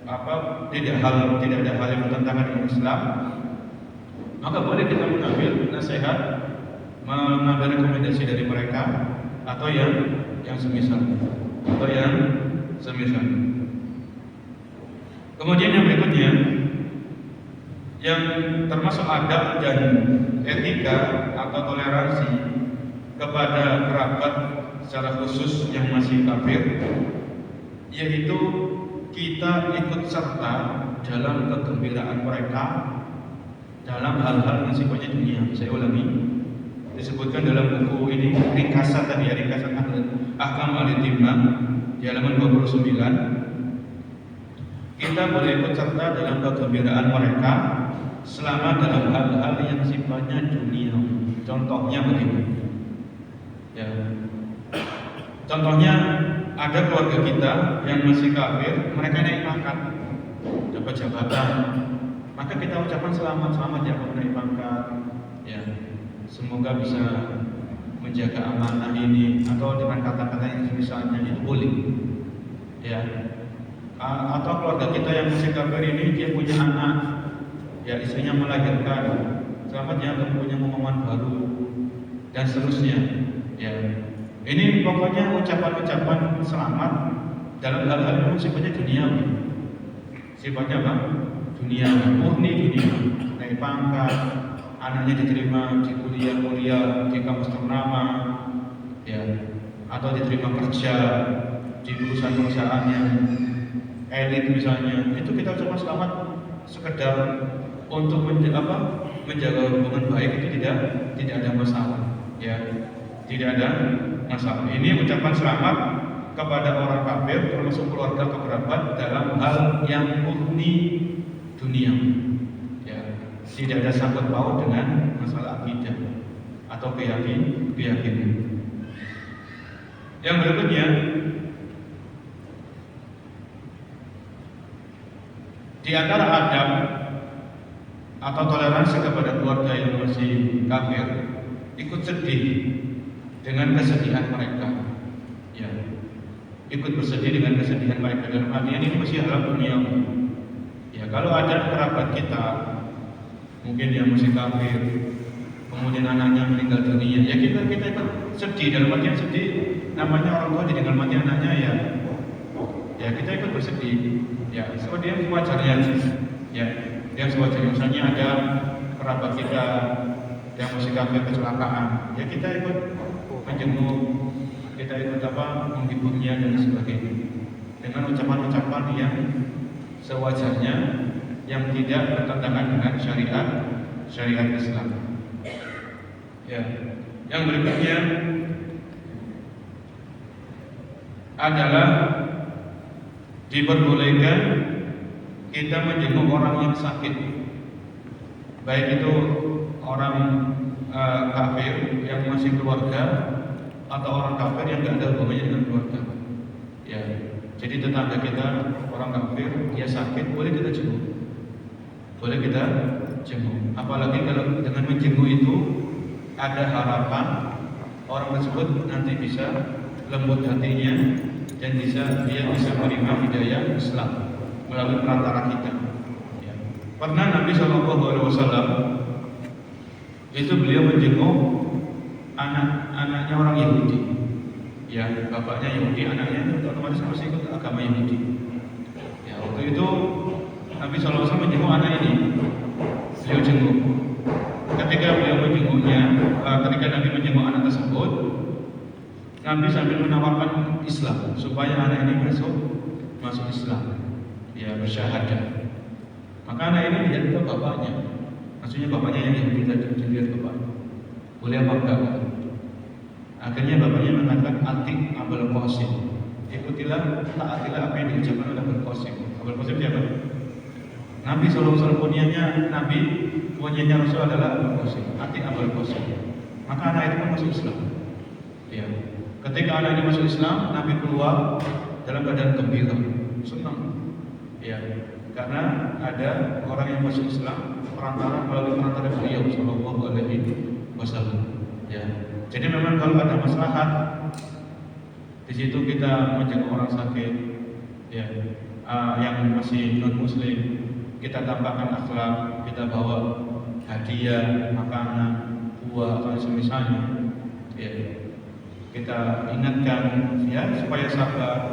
hal yang bertentangan dengan Islam, maka boleh kita mengambil nasihat, mengambil rekomendasi dari mereka, atau yang semisal. Kemudian yang berikutnya, yang termasuk adab dan etika atau toleransi kepada kerabat secara khusus yang masih kafir, yaitu kita ikut serta dalam kegembiraan mereka dalam hal-hal yang sifatnya dunia. Saya ulangi, disebutkan dalam buku ini, ringkasan Ahkam Al-Itimam di halaman 29. Kita boleh ikut serta dalam kegembiraan mereka selama dalam hal-hal yang sifatnya dunia. Contohnya begini, ya. Contohnya ada keluarga kita yang masih kafir, mereka naik pangkat, dapat jabatan, maka kita ucapkan selamat ya naik pangkat, ya. Semoga bisa menjaga amanah ini, atau dengan kata-kata yang misalnya itu boleh, ya. Atau keluarga kita yang masih kafir ini, dia punya anak, ya, istrinya melahirkan, selamat ya kamu punya momongan baru, dan seterusnya, ya. Ini pokoknya ucapan-ucapan selamat dalam hal-hal yang sifatnya duniawi. Sifatnya apa? Duniawi, murni dunia. Naik pangkat, anaknya diterima di kuliah di kampus ternama, ya, atau diterima kerja di perusahaan-perusahaan yang elit misalnya, itu kita ucapkan selamat sekedar untuk menjaga hubungan baik, itu tidak ada masalah, ya, tidak ada masalah. Ini ucapan selamat kepada orang kafir termasuk keluarga kerabat dalam hal yang murni dunia, ya, tidak ada sangkut paut dengan masalah akidah atau keyakinan. Yang berikutnya, di antara adab atau toleransi kepada keluarga yang masih kafir, ikut sedih dengan kesedihan mereka, ya, ikut bersedih dengan kesedihan mereka. Dalam artian ini masih dalam dunia. Ya, kalau ada kerabat kita mungkin yang masih kafir, kemudian anaknya meninggal dunia, ya kita ikut sedih. Dalam artian sedih, namanya orang tua ditinggal mati anaknya, ya kita ikut bersedih. Ya, seperti yang sewajarnya, ya, yang sewajarnya. Misalnya ada kerabat kita yang masih kafir kecelakaan, ya kita ikut menjenguk, kita ikut menghiburnya dan sebagainya dengan ucapan-ucapan yang sewajarnya, yang tidak bertentangan dengan syariat Islam. Ya, yang berikutnya adalah diperbolehkan kita menjenguk orang yang sakit, baik itu orang kafir yang masih keluarga atau orang kafir yang tidak ada hubungannya dengan keluarga. Ya, jadi tetangga kita orang kafir, dia sakit, boleh kita jenguk, boleh kita jenguk. Apalagi kalau dengan menjenguk itu ada harapan orang tersebut nanti bisa lembut hatinya dan dia bisa menerima hidayah Islam melalui perantara kita. Ya. Pernah Nabi SAW itu beliau menjenguk anaknya orang Yahudi. Ya, bapaknya Yahudi, anaknya itu otomatis masih ikut agama Yahudi. Ya, waktu itu Nabi SAW menjenguk anak ini, beliau jenguk. Ketika beliau menjenguknya, ketika Nabi menjenguk anak tersebut, Nabi sambil menawarkan Islam supaya anak ini masuk Islam, ya, bersyahadat. Maka anak ini lihat ke bapaknya, maksudnya bapaknya yang Yahudi tadi, dilihat ke bapaknya, boleh apa enggak? Akhirnya bapaknya mengatakan atik Abul Qasim, taatilah apa yang diucapkan oleh Abul Qasim. Abul Qasim siapa? Nabi SAW, punyanya Rasul adalah Abul Qasim, atik Abul Qasim. Maka anak itu pun masuk Islam. Ya. Ketika anak ini masuk Islam, Nabi keluar dalam keadaan gembira, senang. Ya, karena ada orang yang masuk Islam melalui perantara beliau Sallallahu Alaihi Wasallam. Ya, jadi memang kalau ada maslahat di situ kita menjaga orang sakit, ya, yang masih non Muslim, kita tampakkan akhlak, kita bawa hadiah, makanan, buah atau semisalnya, ya. Kita ingatkan, ya, supaya sabar,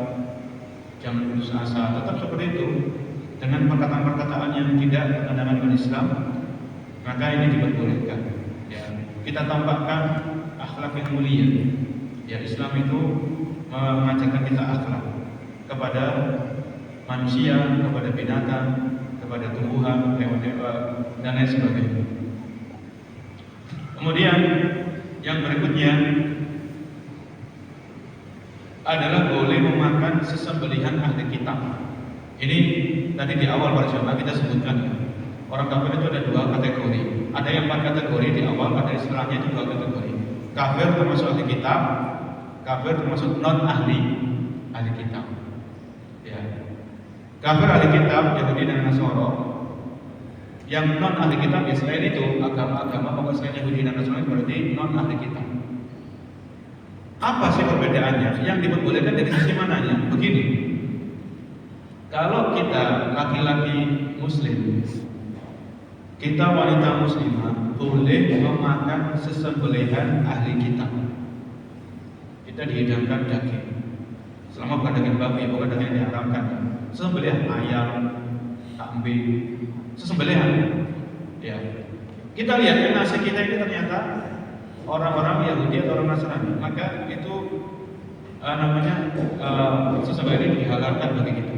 jangan putus asa, tetap seperti itu dengan perkataan-perkataan yang tidak bertentangan dengan Islam, maka ini diperbolehkan. Ya, kita tampakkan akhlak yang mulia. Ya, Islam itu mengajarkan kita akhlak kepada manusia, kepada binatang, kepada tumbuhan, hewan-hewan, dan lain sebagainya. Kemudian yang berikutnya adalah boleh memakan sesembelihan ahli kitab. Ini tadi di awal para jemaah kita sebutkan, orang kafir itu ada dua kategori. Ada yang 4 kategori di awal, ada istilahnya itu 2 kategori. Kafir termasuk ahli kitab, kafir termasuk non ahli kitab. Ya. Kafir ahli kitab Yahudi dan Nasrani. Yang non ahli kitab, ya selain itu agama-agama pokok selain Yahudi dan Nasrani berarti non ahli kitab. Apa sih perbedaannya? Yang diperbolehkan dari sisi mananya? Begini, kalau kita laki-laki Muslim, kita wanita Muslimah boleh memakan sesembelihan ahli kitab. Kita dihidangkan daging, selama bukan daging babi, bukan daging yang diharamkan. Sesembelihan ayam, kambing, sesembelihan. Ya, kita lihat nasi kita ini ternyata orang-orang Yahudi atau orang Nasrani, maka itu sesembelihan ini dihalalkan bagi kita,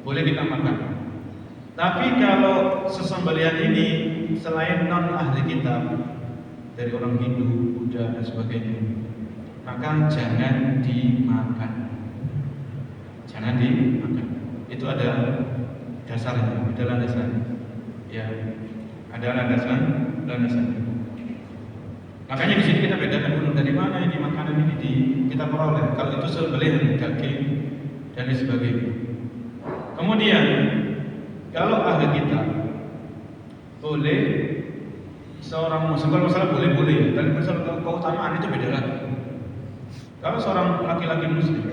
boleh kita makan. Tapi kalau sesembelihan ini selain non ahli kitab dari orang Hindu, Buddha dan sebagainya, maka jangan dimakan. Jangan dimakan. Itu ada dasarnya, ada landasannya. Ya, ada landasannya. Makanya di sini kita bedakan dulu dari mana ini makanan ini kita peroleh. Kalau itu sembelihan daging dan lain sebagainya. Kemudian kalau ahli kita boleh seorang muslim, kalau masalah boleh ya, dan masalah keutamaan itu beda lagi. Kalau seorang laki-laki muslim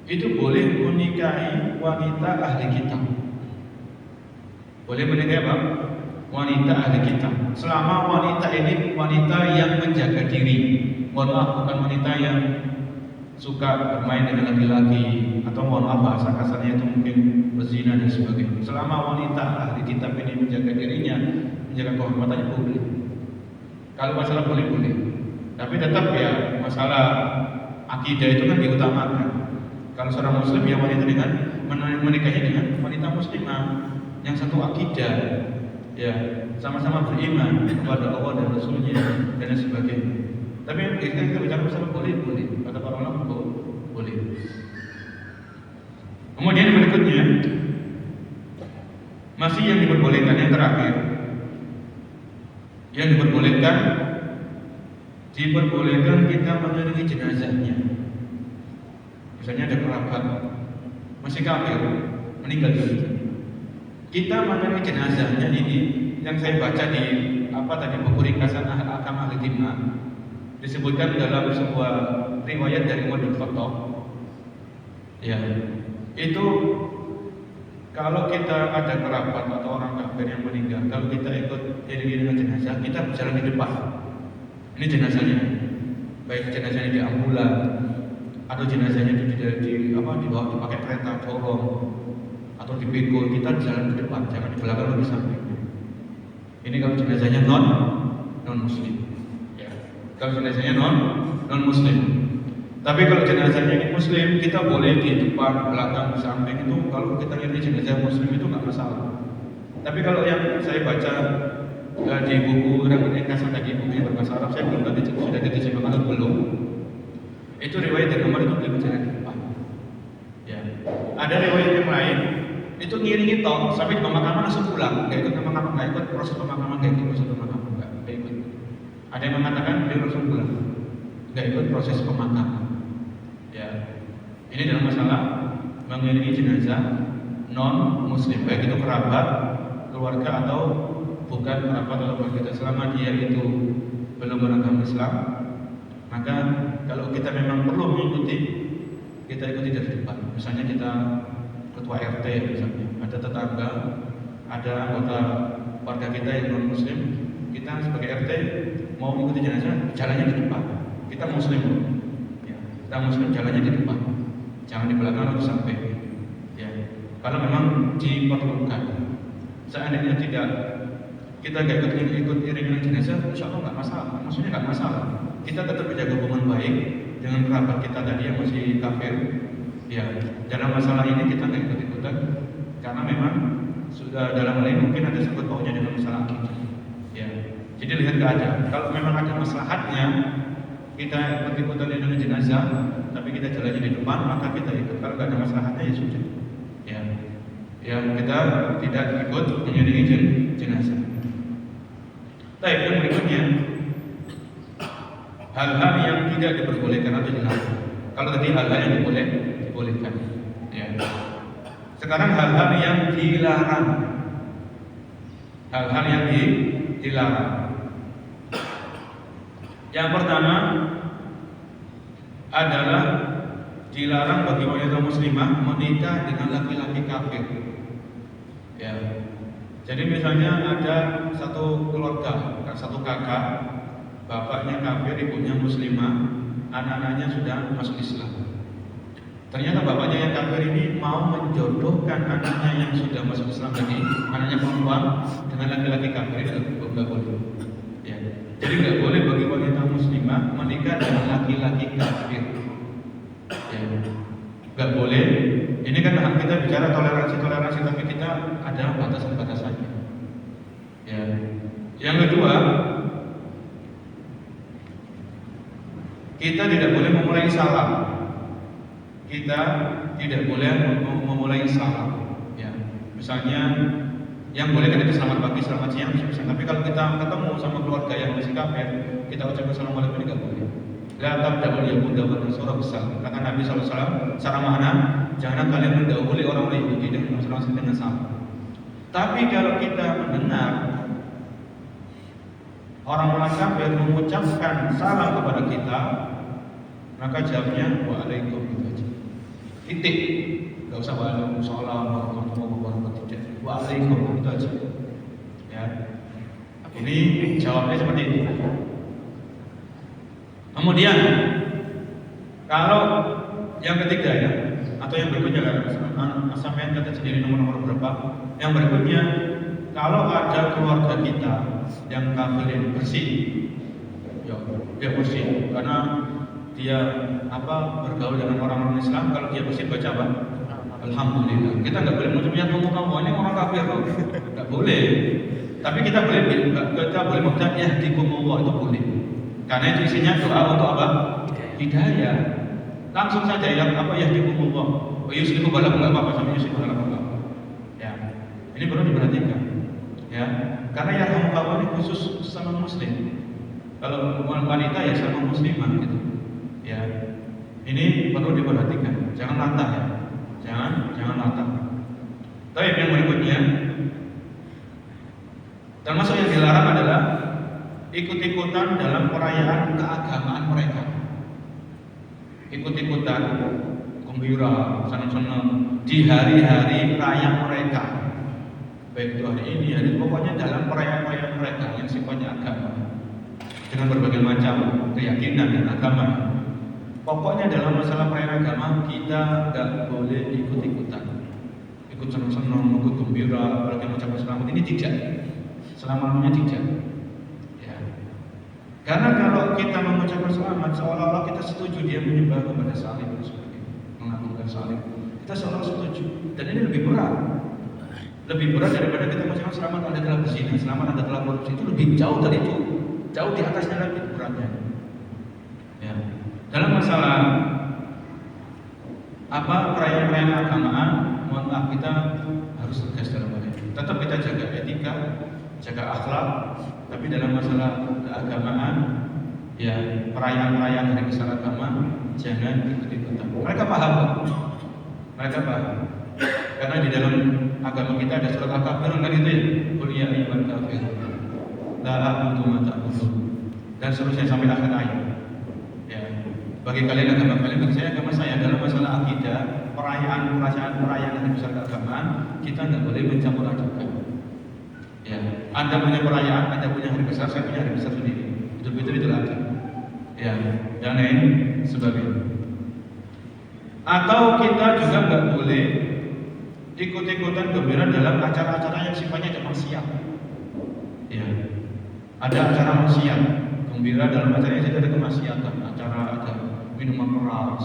itu boleh menikahi wanita ahli kitab. Boleh menikahi apa? Wanita ahli kitab. Selama wanita ini wanita yang menjaga diri. Mohon maaf, bukan wanita yang suka bermain dengan laki-laki atau mohon maaf bahasa kasarnya itu mungkin berzina dan sebagainya. Selama wanita ahli kitab ini menjaga dirinya, menjaga kehormatannya boleh. Kalau masalah boleh. Tapi tetap ya masalah akidah itu kan diutamakan. Kalau seorang muslim ya wanita dengan menikahnya dengan wanita muslimah yang satu akidah, ya sama-sama beriman kepada Allah dan Rasulnya dan sebagainya. Tapi kita bicara masalah boleh. Kata para ulama boleh. Kemudian berikutnya masih yang diperbolehkan yang terakhir, yang diperbolehkan kita mengiringi jenazahnya. Misalnya ada kerabat masih kafir meninggal dunia, kita mengiringi jenazahnya. Ini yang saya baca di buku ringkasan Ahkam Ahli Dhimma, disebutkan dalam sebuah riwayat dari Umar bin Khattab. Ya, itu kalau kita ada kerabat atau orang kafir yang meninggal, kalau kita ikut iringi dengan jenazah, kita berjalan di depan. Ini jenazahnya, baik jenazahnya di ambulan atau jenazahnya dibawa dipakai kereta dorong atau dipikul, kita jalan di depan, jangan di belakang atau di samping. Ini kalau jenazahnya non muslim. Ya. Kalau jenazahnya non muslim. Tapi kalau jenazahnya ini muslim, kita boleh di depan, di belakang, di samping. Itu kalau kita lihat jenazah muslim itu nggak masalah. Tapi kalau yang saya baca di buku ringkasan tadi, buku yang berbahasa Arab, saya belum tahu sudah diterjemahkan atau belum. Itu riwayat dari Umar itu berjalan di depan. Ya. Ada riwayat yang lain itu ngiringi toh sampai di pemakaman langsung pulang, nggak ikut pemakaman, nggak ikut proses pemakaman, nggak ikut. Ada yang mengatakan dia langsung pulang, nggak ikut proses pemakaman. Ya, ini dalam masalah mengiringi jenazah non muslim, baik itu kerabat, keluarga atau bukan kerabat atau keluarga. Selama dia itu belum beragama Islam, maka kalau kita memang perlu mengikuti, kita ikuti dari depan. Misalnya kita ketua RT misalnya, ada tetangga, ada anggota warga kita yang non muslim, kita sebagai RT mau mengikuti jenazah, jalannya di depan. Kita muslim, ya. Kita muslim jalannya di depan, jangan di belakang atau di samping. Ya. Kalau memang diperlukan, seandainya tidak kita gak ikut iringan jenazah, insya Allah nggak masalah. Maksudnya nggak masalah. Kita tetap menjaga hubungan baik dengan kerabat kita tadi yang masih kafir. Ya, dalam masalah ini kita nggak ikut-ikutan karena memang sudah dalam hal ini mungkin ada sangkut pautnya dengan masalah akidah. Ya, jadi lihat keadaan. Kalau memang ada maslahatnya, kita ikut-ikutan dengan jenazah, tapi kita jalannya di depan, maka kita ikut. Kalau nggak ada maslahatnya ya sudah. Ya, yang kita tidak ikut mengiringi jenazah. Baik, yang berikutnya hal-hal yang tidak diperbolehkan atau dilarang. Kalau tadi hal-hal yang dibolehkan, ya. Sekarang hal-hal yang dilarang. Hal-hal yang dilarang. Yang pertama adalah dilarang bagi wanita muslimah menikah dengan laki-laki kafir. Ya. Jadi misalnya ada satu keluarga, satu kakak, bapaknya kafir, ibunya muslimah, anak-anaknya sudah masuk Islam. Ternyata bapaknya yang kafir ini mau menjodohkan anaknya yang sudah masuk Islam tadi, anaknya perempuan, dengan laki-laki kafir, nggak boleh. Ya. Jadi nggak boleh bagi wanita muslimah menikah dengan laki-laki kafir. Ya. Nggak boleh. Ini kan kita bicara toleransi, tapi kita ada batasan-batasannya. Ya. Yang kedua, kita tidak boleh memulai salam. Kita tidak boleh memulai salam. Ya, misalnya yang boleh kan itu selamat pagi, selamat siang, tapi kalau kita ketemu sama keluarga yang masih kafir, kita ucapkan assalamualaikum tidak boleh. La tabda'ul yahuda wa nasara bisalam. Kata Nabi SAW secara makna, jangan kalian mendahului orang-orang Yahudi dengan salam. Tapi kalau kita mendengar orang-orang kafir mengucapkan salam kepada kita, maka jawabnya waalaikumsalam. Titik. Enggak usah waalaikumsalam warahmatullahi wabarakatuh. Waalaikumsalam itu aja. Ya. Ini jawabnya seperti itu. Kemudian kalau yang ketiga ya, atau yang berikutnya sampai kata sendiri nomor berapa? Yang berikutnya, kalau ada keluarga kita yang kafir bersih, ya dia bersih karena dia bergaul dengan orang-orang Islam. Kalau dia bersih baca apa? Alhamdulillah. Kita nggak boleh mengucapkan kamu ini orang kafir loh, nggak boleh. Tapi kita boleh mengucapkan yahdikumullah, itu boleh. Karena itu isinya doa untuk apa? Hidayah. Langsung saja yang yahdikumullah. Yuslihu balakum, enggak apa-apa sama yuslihu balakum. Ya. Ini perlu diperhatikan. Ya. Karena yarhamukallah ini khusus sama muslim. Kalau wanita ya sama muslimah gitu. Ya. Ini perlu diperhatikan. Jangan latah ya. Jangan latah. Tapi yang berikutnya, termasuk yang dilarang adalah ikut-ikutan dalam perayaan keagamaan mereka. Ikut-ikutan gembira, senang-senang di hari-hari raya mereka. Baik itu hari ini, pokoknya dalam perayaan-perayaan mereka yang sifatnya agama. Dengan berbagai macam keyakinan dan agama. Pokoknya dalam masalah perayaan agama kita nggak boleh ikut-ikutan. Ikut senang-senang, ikut gembira, apalagi mengucapkan selamat, ini tidak. Selama-lamanya tidak. Karena kalau kita mengucapkan selamat, seolah-olah kita setuju dia menyembah kepada salib dan sebagainya, mengagungkan salib. Kita seolah setuju, dan ini lebih berat. Lebih berat daripada kita mengucapkan selamat Anda telah berzina, selamat Anda telah korupsi. Itu lebih jauh dari itu, jauh di atasnya lagi beratnya. Ya. Dalam masalah perayaan-perayaan keagamaan, mohon maaf kita harus tegas dalam hal ini. Tetap kita jaga etika, jaga akhlak. Tapi dalam masalah keagamaan, ya perayaan-perayaan hari besar agama jangan ikut-ikutan. Mereka paham, karena di dalam agama kita ada surat Al-Kafirun kan itu ya, qul ya ayyuhal kafirun la a'budu ma ta'budun, dan seterusnya sampai akhir ayat. Ya, bagi kalian agama kalian, bagi saya agama saya. Dalam masalah akidah, perayaan hari besar keagamaan kita tidak boleh mencampur adukan. Ya, Anda punya perayaan, Anda punya hari besar, saya punya hari besar sendiri. Itu aja. Ya, dan lain sebagainya. Atau kita juga nggak boleh ikut-ikutan gembira dalam acara-acara yang sifatnya ada maksiat. Ya, ada acara maksiat, gembira dalam acara yang ada kemaksiatan, acara ada minuman keras,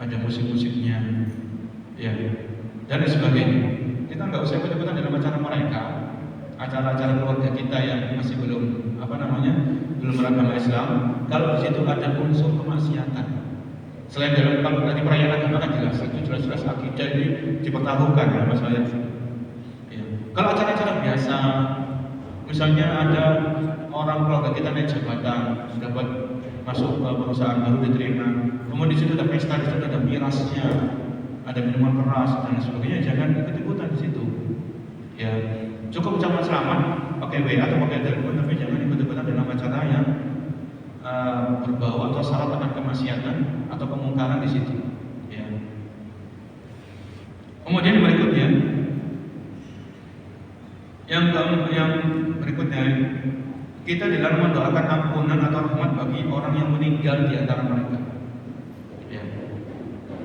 ada musik-musiknya, ya, dan sebagainya. Kita nggak usah ikut-ikutan dalam acara mereka. Acara-acara keluarga kita yang masih belum beragama Islam, kalau di situ ada unsur kemaksiatan. Selain dalam kalau tadi perayaan agama kan jelas akidah ini dipertaruhkan ya masalahnya. Ya. Kalau acara-acara biasa, misalnya ada orang keluarga kita naik jabatan, dapat masuk ke perusahaan baru diterima, kemudian di situ ada pesta, di situ ada mirasnya, ada minuman keras dan sebagainya, jangan ikut-ikutan di situ. Ya. Cukup ucapan selamat pakai WA atau pakai telepon, tapi jangan ikut-ikutan dalam acara yang berbau atau syarat akan kemaksiatan atau kemungkaran di situ. Ya. Kemudian berikutnya, yang berikutnya kita dilarang mendoakan ampunan atau rahmat bagi orang yang meninggal di antara mereka. Ya.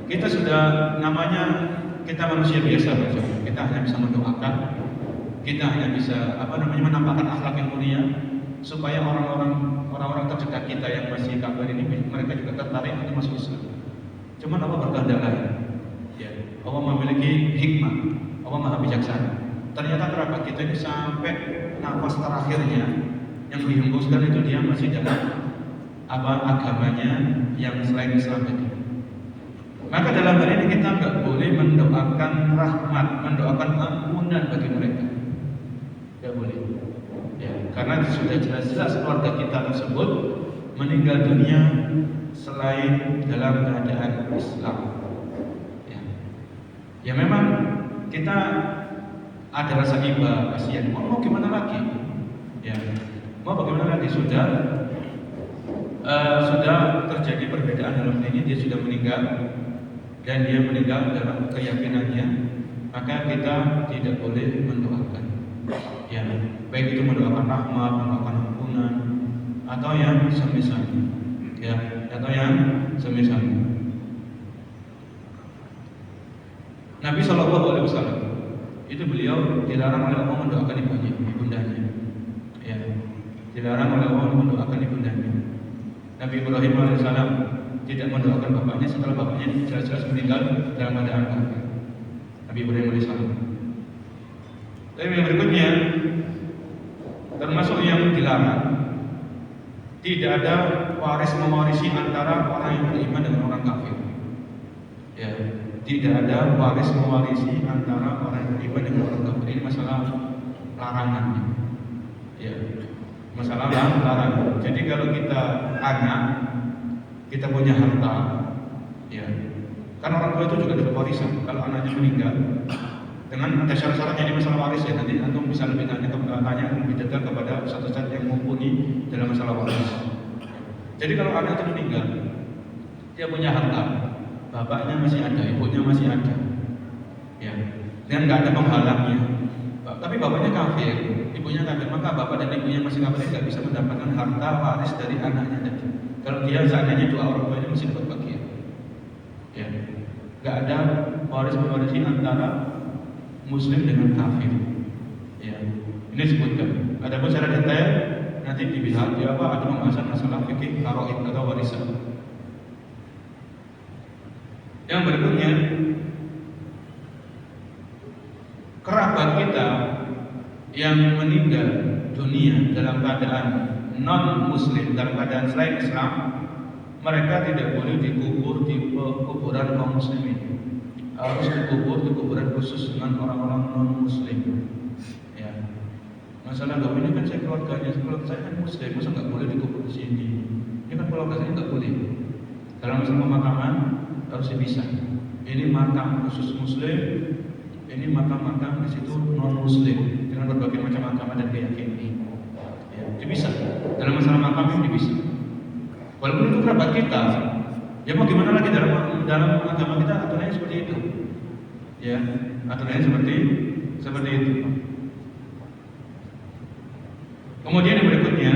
Kita sudah namanya kita manusia biasa, kita hanya bisa mendoakan. Kita hanya bisa menampakkan akhlak yang mulia supaya orang-orang terdekat kita yang masih kafir ini mereka juga tertarik untuk masuk Islam. Cuman Allah berkehendak lain. Ya, Allah memiliki hikmah, Allah Maha bijaksana. Ternyata kerabat kita ini sampai nafas terakhirnya yang dihembuskan itu dia masih dalam agamanya yang selain Islam tadi. Maka dalam hal ini kita nggak boleh mendoakan rahmat, mendoakan ampunan bagi mereka. Nggak boleh. Ya, karena sudah jelas-jelas keluarga kita tersebut meninggal dunia selain dalam keadaan Islam. Ya, ya memang kita ada rasa iba, kasihan. Mau gimana lagi? Ya, mau bagaimana lagi? Sudah terjadi perbedaan dalam ini, dia sudah meninggal dan dia meninggal dalam keyakinannya, maka kita tidak boleh mendoakan. Ya, baik itu mendoakan rahmat, mendoakan ampunan, atau yang semisalnya. Ya, atau yang semisalnya. Nabi Shallallahu Alaihi Wasallam itu beliau dilarang oleh Allah mendoakan ibundanya. Ya, dilarang oleh Allah mendoakan ibundanya. Nabi Ibrahim alaihissalam tidak mendoakan bapaknya setelah bapaknya jelas-jelas meninggal dalam keadaan kafir. Nabi Ibrahim alaihissalam. Tapi yang berikutnya termasuk yang dilarang, tidak ada waris mewarisi antara orang yang beriman dengan orang kafir. Ya, tidak ada waris mewarisi antara orang yang beriman dengan orang kafir. Ini masalah larangannya. Ya, masalah larangan. Jadi kalau kita anak, kita punya harta, ya, kan orang tua itu juga dapat warisan. Kalau anaknya meninggal, dengan ada syarat-syaratnya di masalah waris ya, nanti antum bisa lebih tanya lebih detail kepada satu-satu yang mumpuni dalam masalah waris. Jadi kalau anak itu meninggal, dia punya harta, bapaknya masih ada, ibunya masih ada, ya, dan nggak ada penghalangnya. Tapi bapaknya kafir, ibunya kafir, maka bapak dan ibunya masih kafir tidak bisa mendapatkan harta waris dari anaknya tadi. Kalau dia seandainya dua orang tuanya masih dapat bagian, ya, nggak ada waris mewarisi antara Muslim dengan kafir. Ya, ini disebutkan. Ada pun secara detail nanti dilihat di apa ada pembahasan masalah fikih faraid atau warisan. Yang berikutnya, kerabat kita yang meninggal dunia dalam keadaan non Muslim, dalam keadaan selain Islam, mereka tidak boleh dikubur di kuburan kaum muslimin. Harus dikubur di kuburan khusus dengan orang-orang non-muslim. Ya, masalah gak ini kan saya keluarga saya kan muslim, masa nggak boleh dikubur di sini? Ini kan keluarga saya nggak boleh. Dalam masalah pemakaman harus dipisah. Ini makam khusus muslim, ini makam-makam di situ non-muslim dengan berbagai macam agama dan keyakinan. Ya, dipisah. Dalam masalah makam ini dipisah. Walaupun itu kerabat kita. Ya mau gimana lagi dalam agama kita aturannya seperti itu. Ya, aturannya seperti itu. Kemudian yang berikutnya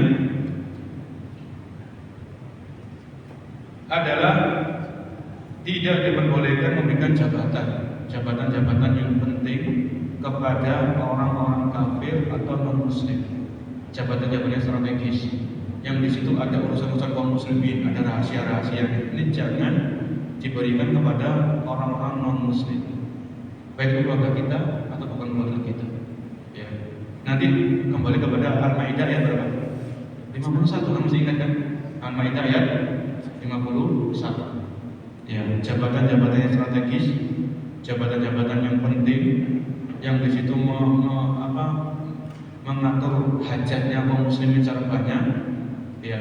adalah tidak diperbolehkan memberikan jabatan yang penting kepada orang-orang kafir atau non-muslim. Jabatan-jabatan strategis yang di situ ada urusan-urusan kaum muslimin, ada rahasia-rahasia. Ini jangan diberikan kepada orang-orang non-muslim, baik itu keluarga kita atau bukan keluarga kita. Ya. Nanti kembali kepada Al-Maidah ayat berapa? 51, kamu masih ingat kan? Al-Maidah ayat 51. Ya, jabatan-jabatan yang strategis, jabatan-jabatan yang penting, yang di situ mengatur hajatnya kaum muslimin secara banyak. Ya,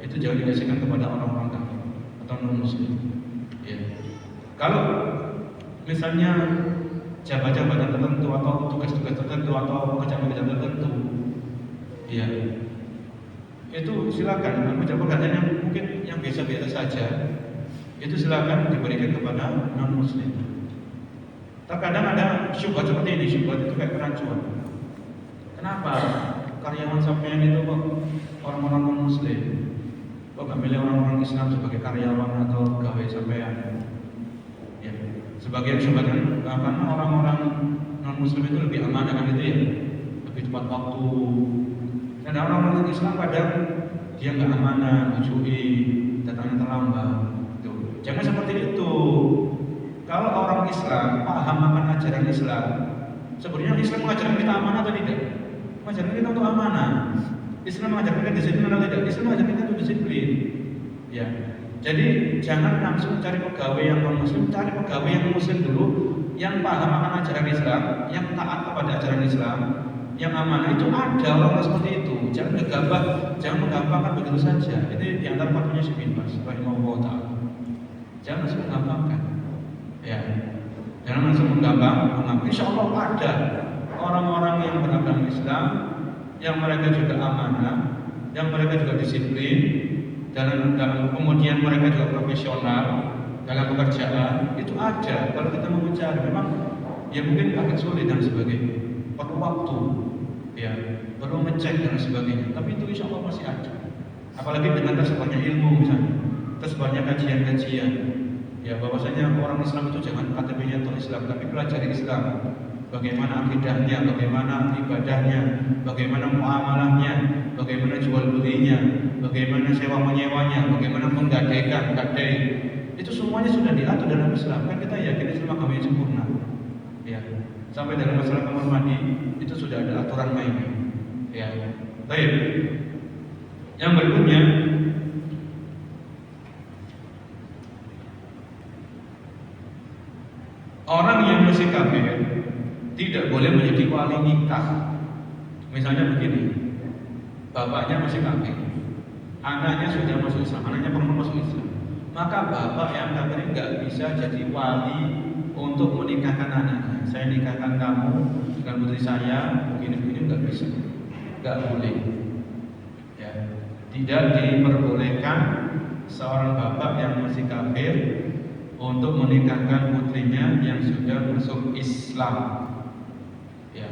itu jangan dikasihkan kepada orang-orang kafir atau non-muslim. Ya. Kalau misalnya jabatan tertentu atau tugas-tugas tertentu atau pekerjaan-pekerjaan tertentu, ya, itu silakan. Pekerjaan yang mungkin yang biasa-biasa saja, itu silakan diberikan kepada non-muslim. Terkadang ada syubhat seperti ini, syubhat itu kayak kerancuan. Kenapa karyawan sampean itu kok orang-orang non-muslim? Kok nggak milih orang-orang Islam sebagai karyawan atau pegawai sampean? Ya, sebagian syubhatkan karena orang-orang non-muslim itu lebih amanah kan itu ya, lebih tepat waktu. Dan orang-orang Islam kadang dia nggak amanah, mencuri, datangnya terlambat. Tuh. Jangan seperti itu. Kalau orang Islam paham akan ajaran Islam, sebenarnya Islam mengajarkan kita amanah atau tidak? Mengajarkan kita untuk amanah. Islam mengajarkan kita disiplin atau tidak? Islam mengajarkan kita untuk disiplin. Ya. Jadi jangan langsung cari pegawai yang non muslim, cari pegawai yang muslim dulu, yang paham akan ajaran Islam, yang taat kepada ajaran Islam, yang amanah. Itu ada orang seperti itu. Jangan gegabah, jangan menggampangkan begitu saja. Ini diantara fatwanya Syekh bin Baz rahimahullah taala. Jangan langsung menggampangkan. Ya. Jangan langsung menggampang. Insya Allah ada orang-orang yang beragama Islam, yang mereka juga amanah, yang mereka juga disiplin, dalam kemudian mereka juga profesional dalam pekerjaan. Itu ada. Kalau kita mau mencari, memang ya mungkin agak sulit dan sebagainya, perlu waktu, ya perlu ngecek dan sebagainya. Tapi itu insya Allah masih ada. Apalagi dengan tersebarnya ilmu misalnya, tersebarnya kajian-kajian. Ya bahwasanya orang Islam itu jangan KTP-nya tuh Islam, tapi pelajari Islam. Bagaimana akidahnya, bagaimana ibadahnya, bagaimana muamalahnya, bagaimana jual belinya, bagaimana sewa menyewanya, bagaimana menggadaikan, gadai. Itu semuanya sudah diatur dalam Islam. Kan kita yakin Islam agama yang sempurna. Ya. Sampai dalam masalah kamar mandi itu sudah ada aturan mainnya. Ya. Baik. Yang berikutnya, orang yang masih kafir tidak boleh menjadi wali nikah. Misalnya begini, bapaknya masih kafir, anaknya sudah masuk Islam, anaknya perempuan masuk Islam, maka bapak yang kafir nggak bisa jadi wali untuk menikahkan anaknya. Saya nikahkan kamu dengan putri saya, begini-begini, nggak bisa, nggak boleh. Ya, tidak diperbolehkan seorang bapak yang masih kafir untuk menikahkan putrinya yang sudah masuk Islam. Ya.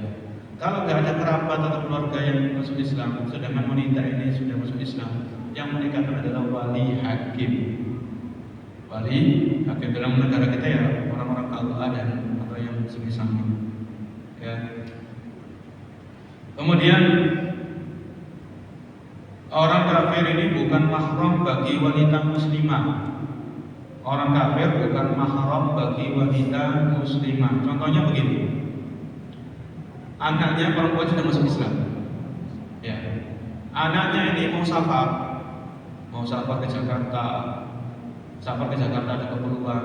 Kalau nggak ada kerabat atau keluarga yang masuk Islam, sedangkan wanita ini sudah masuk Islam, yang menikahkan adalah wali hakim. Wali hakim dalam negara kita ya orang-orang KUA dan atau yang semisalnya. Ya. Kemudian orang kafir ini bukan mahram bagi wanita muslimah. Orang kafir bukan mahram bagi wanita muslimah. Contohnya begini, anaknya perempuan sudah masuk Islam. Ya, anaknya ini mau safar ke Jakarta, ada keperluan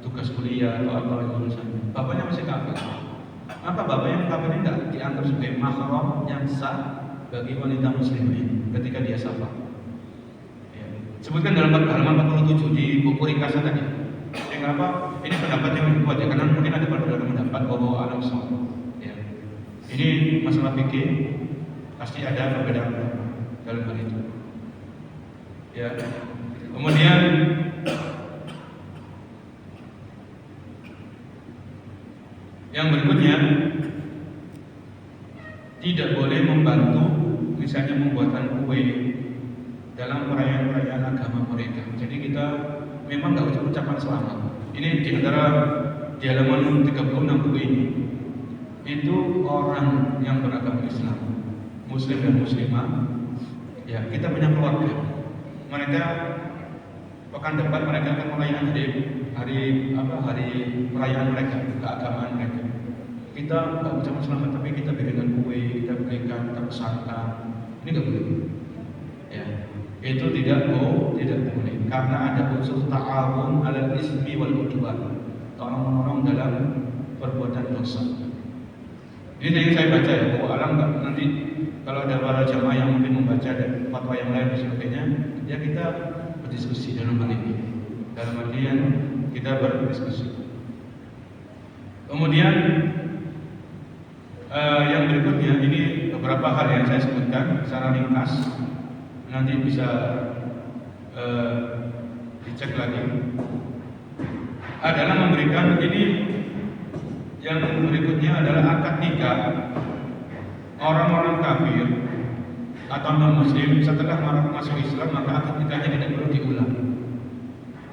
tugas kuliah atau apa urusan. Bapaknya masih kafir. Maka bapak yang kafir ini tidak dianggap sebagai mahram yang sah bagi wanita muslimah ketika dia safar. Sebutkan dalam halaman 47 di buku ringkasan tadi. Kenapa? Ini pendapat yang kuat ya, karena mungkin ada beberapa pendapat bahwa alam soal. Ya. Ini masalah fikih pasti ada perbedaan dalam hal itu. Ya. Kemudian yang berikutnya, tidak boleh membantu misalnya membuatkan kue dalam perayaan-perayaan agama mereka. Jadi kita memang nggak ucapkan selamat. Ini di antara di halaman 36 buku ini. Itu orang yang beragama Islam, Muslim dan Muslimah. Ya, kita punya keluarga. Mereka pekan depan mereka akan merayakan hari perayaan mereka, keagamaan mereka. Kita nggak ucapkan selamat, tapi kita berikan kue, kita berikan, kita pesankan. Ini nggak boleh. Ya. Itu tidak boleh karena ada unsur ta'awun 'alal ismi wal 'udwan, tolong-menolong dalam perbuatan dosa. Ini yang saya baca ya, bahwa alam nanti kalau ada para jamaah yang mungkin membaca dan fatwa yang lain dan sebagainya, ya kita berdiskusi dalam hal ini. Dalam artian kita berdiskusi. Kemudian yang berikutnya ini beberapa hal yang saya sebutkan secara ringkas. Nanti bisa dicek lagi. Adalah memberikan ini yang berikutnya adalah akad nikah orang-orang kafir atau non muslim setelah masuk Islam, maka akad nikahnya tidak perlu diulang.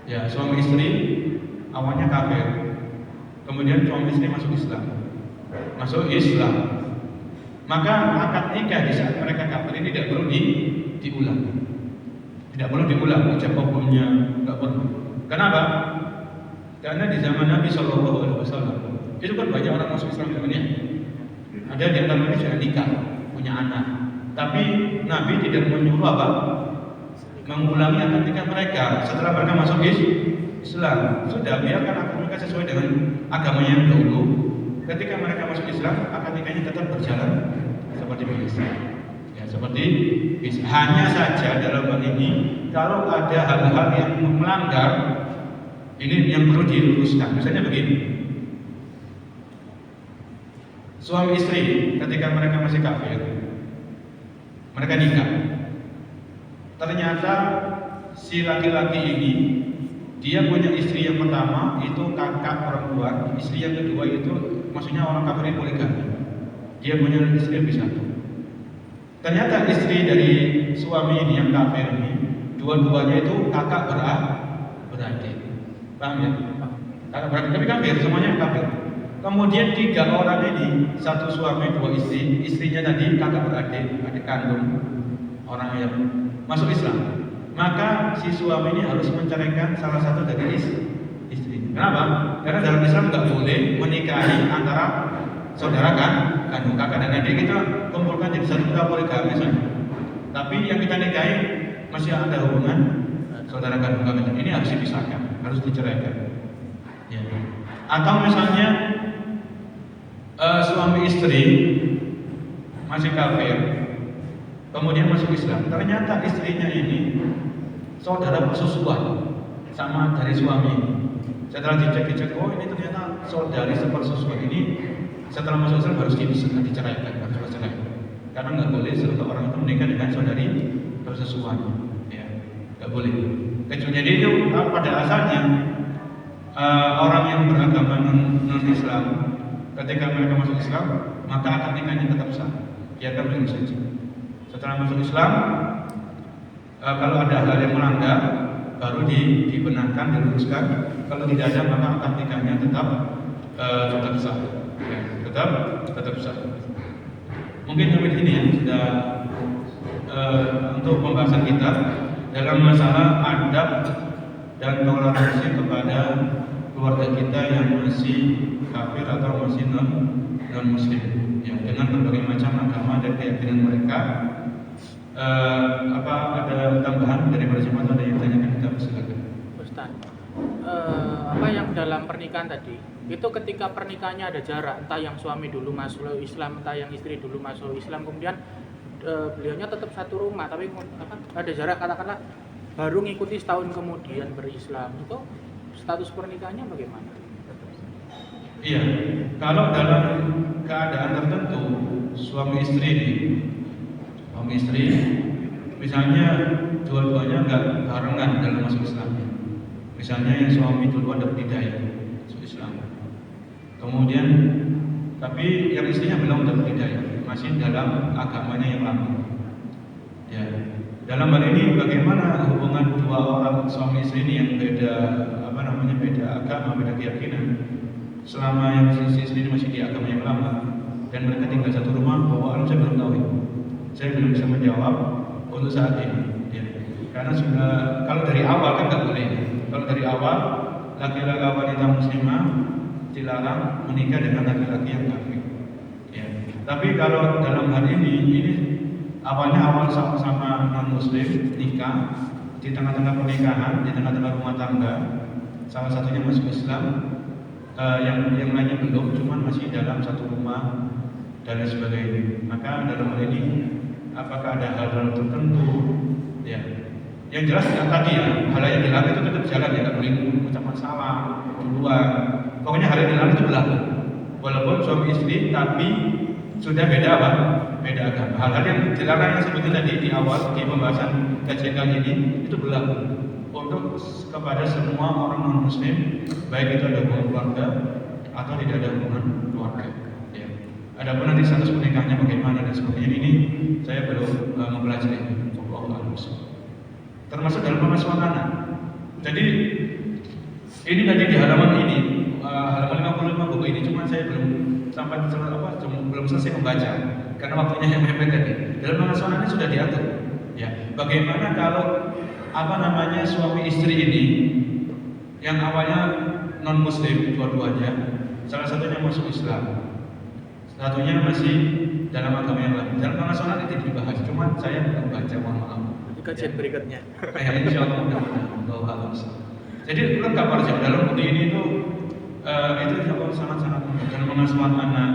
Ya, suami istri awalnya kafir, kemudian suami istri masuk Islam, maka akad nikah di saat mereka kafir ini tidak perlu diulang. Tidak perlu diulang ucap hukumnya, tidak perlu. Kenapa? Karena di zaman Nabi SAW itu kan banyak orang masuk Islam di dunia. Ada di antara mereka sudah nikah, punya anak. Tapi Nabi tidak menyuruh apa? mengulangi akad nikah mereka setelah mereka masuk Islam. Sudah, biarkan akad nikah sesuai dengan agamanya yang dahulu. Ketika mereka masuk Islam, akad nikahnya tetap berjalan seperti biasa. Ya, seperti biasa. Hanya saja dalam hal ini, kalau ada hal-hal yang melanggar, ini yang perlu diluruskan. Misalnya begini, suami istri ketika mereka masih kafir, mereka nikah. Ternyata si laki-laki ini dia punya istri yang pertama itu kakak perempuan, istri yang kedua itu maksudnya orang kafir yang poligami. Dia punya istri lebih satu. Ternyata istri dari suami ini yang kafir ini dua-duanya itu kakak beradik. Paham ya? Kakak beradik tapi kafir, semuanya kafir. Kemudian 3 orang ini, satu suami 2 istri, istrinya tadi kakak beradik, adik kandung orang yang masuk Islam. Maka si suami ini harus menceraikan salah satu dari istri. Kenapa? Karena dalam Islam nggak boleh menikahi antara saudara kandung, kakak dan adik. Kita kumpulkan jadi satu, kita poligami misalnya. Tapi yang kita nikahi masih ada hubungan saudara kandung kakak. Ini harus dipisahkan, harus diceraikan. Ya. Atau misalnya suami istri masih kafir, kemudian masuk Islam. Ternyata istrinya ini saudara persusuan sama dari suami. Setelah dicek, oh ini ternyata saudari sepersusuan ini. Setelah masuk Islam harus diceraikan, harus bercerai. Karena nggak boleh satu orang itu menikah dengan saudari persusuan. Ya, nggak boleh. Kecuali itu pada asalnya orang yang beragama non Islam. Ketika mereka masuk Islam, maka akad nikahnya tetap sah. Biarkan begitu saja. Setelah masuk Islam, kalau ada hal yang melanggar, baru dibenarkan, diluruskan. Kalau tidak ada, maka akad nikahnya tetap sah. Ya, tetap sah. Mungkin sampai sini ya sudah untuk pembahasan kita dalam masalah adab dan toleransi kepada keluarga kita yang masih kafir atau masih non muslim, ya, dengan berbagai macam agama dan keyakinan mereka. Apa ada tambahan dari para jemaah atau ada yang tanyakan? Kita silakan. Ustaz, apa yang dalam pernikahan tadi itu ketika pernikahannya ada jarak, entah yang suami dulu masuk Islam, entah yang istri dulu masuk Islam, kemudian beliaunya tetap satu rumah, tapi ada jarak, katakanlah baru ngikuti setahun kemudian berislam, itu status pernikahannya bagaimana? Iya, kalau dalam keadaan tertentu suami istri misalnya dua-duanya nggak barengan dalam masuk Islam. Misalnya yang suami duluan dapat hidayah masuk Islam, kemudian tapi yang istrinya belum dapat hidayah, masih dalam agamanya yang lama. Ya, dalam hal ini bagaimana hubungan dua orang suami istri ini yang beda agama, beda keyakinan, selama yang istri ini masih di agama yang lama dan mereka tinggal satu rumah, bahwa alam saya belum tahu. Saya belum bisa menjawab untuk saat ini. Ya. Karena sudah, kalau dari awal kan nggak boleh. Kalau dari awal laki-laki wanita muslimah dilarang menikah dengan laki-laki yang kafir. Ya. Tapi kalau dalam hal ini awalnya sama-sama non muslim nikah, di tengah-tengah pernikahan, di tengah-tengah rumah tangga, salah satunya masuk Islam, yang lainnya belum, cuman masih dalam satu rumah dan lain sebagainya. Maka dalam hal ini apakah ada hal-hal tertentu, ya, yang jelas tadi ya, hal yang dilarang itu tetap jalan, ya, nggak boleh mengucapkan salah duluan. Pokoknya hal yang dilarang itu berlaku, walaupun suami istri tapi sudah beda agama. Hal-hal yang dilarang yang seperti tadi di awal di pembahasan kajian kali ini itu berlaku untuk kepada semua orang non muslim, baik itu ada hubungan keluarga atau tidak ada hubungan keluarga. Ya. Adapun nanti status pernikahannya bagaimana dan sebagainya, ini saya belum mempelajari. Termasuk dalam pengasuhan anak. Jadi ini tadi di halaman ini, halaman 55 buku ini, cuma saya belum belum selesai membaca karena waktunya yang mepet tadi. Dalam pengasuhan anak sudah diatur. Ya, bagaimana kalau suami istri ini yang awalnya non muslim dua-duanya, salah satunya masuk Islam, satunya masih dalam agama yang lain. Dalam pengasuhan itu dibahas, cuma saya belum baca, mohon maaf. kajian berikutnya. Insya Allah mudah-mudahan. Jadi lengkap para jemaah dalam bukti ini itu insya Allah sangat-sangat mudah dalam mengasuh anak.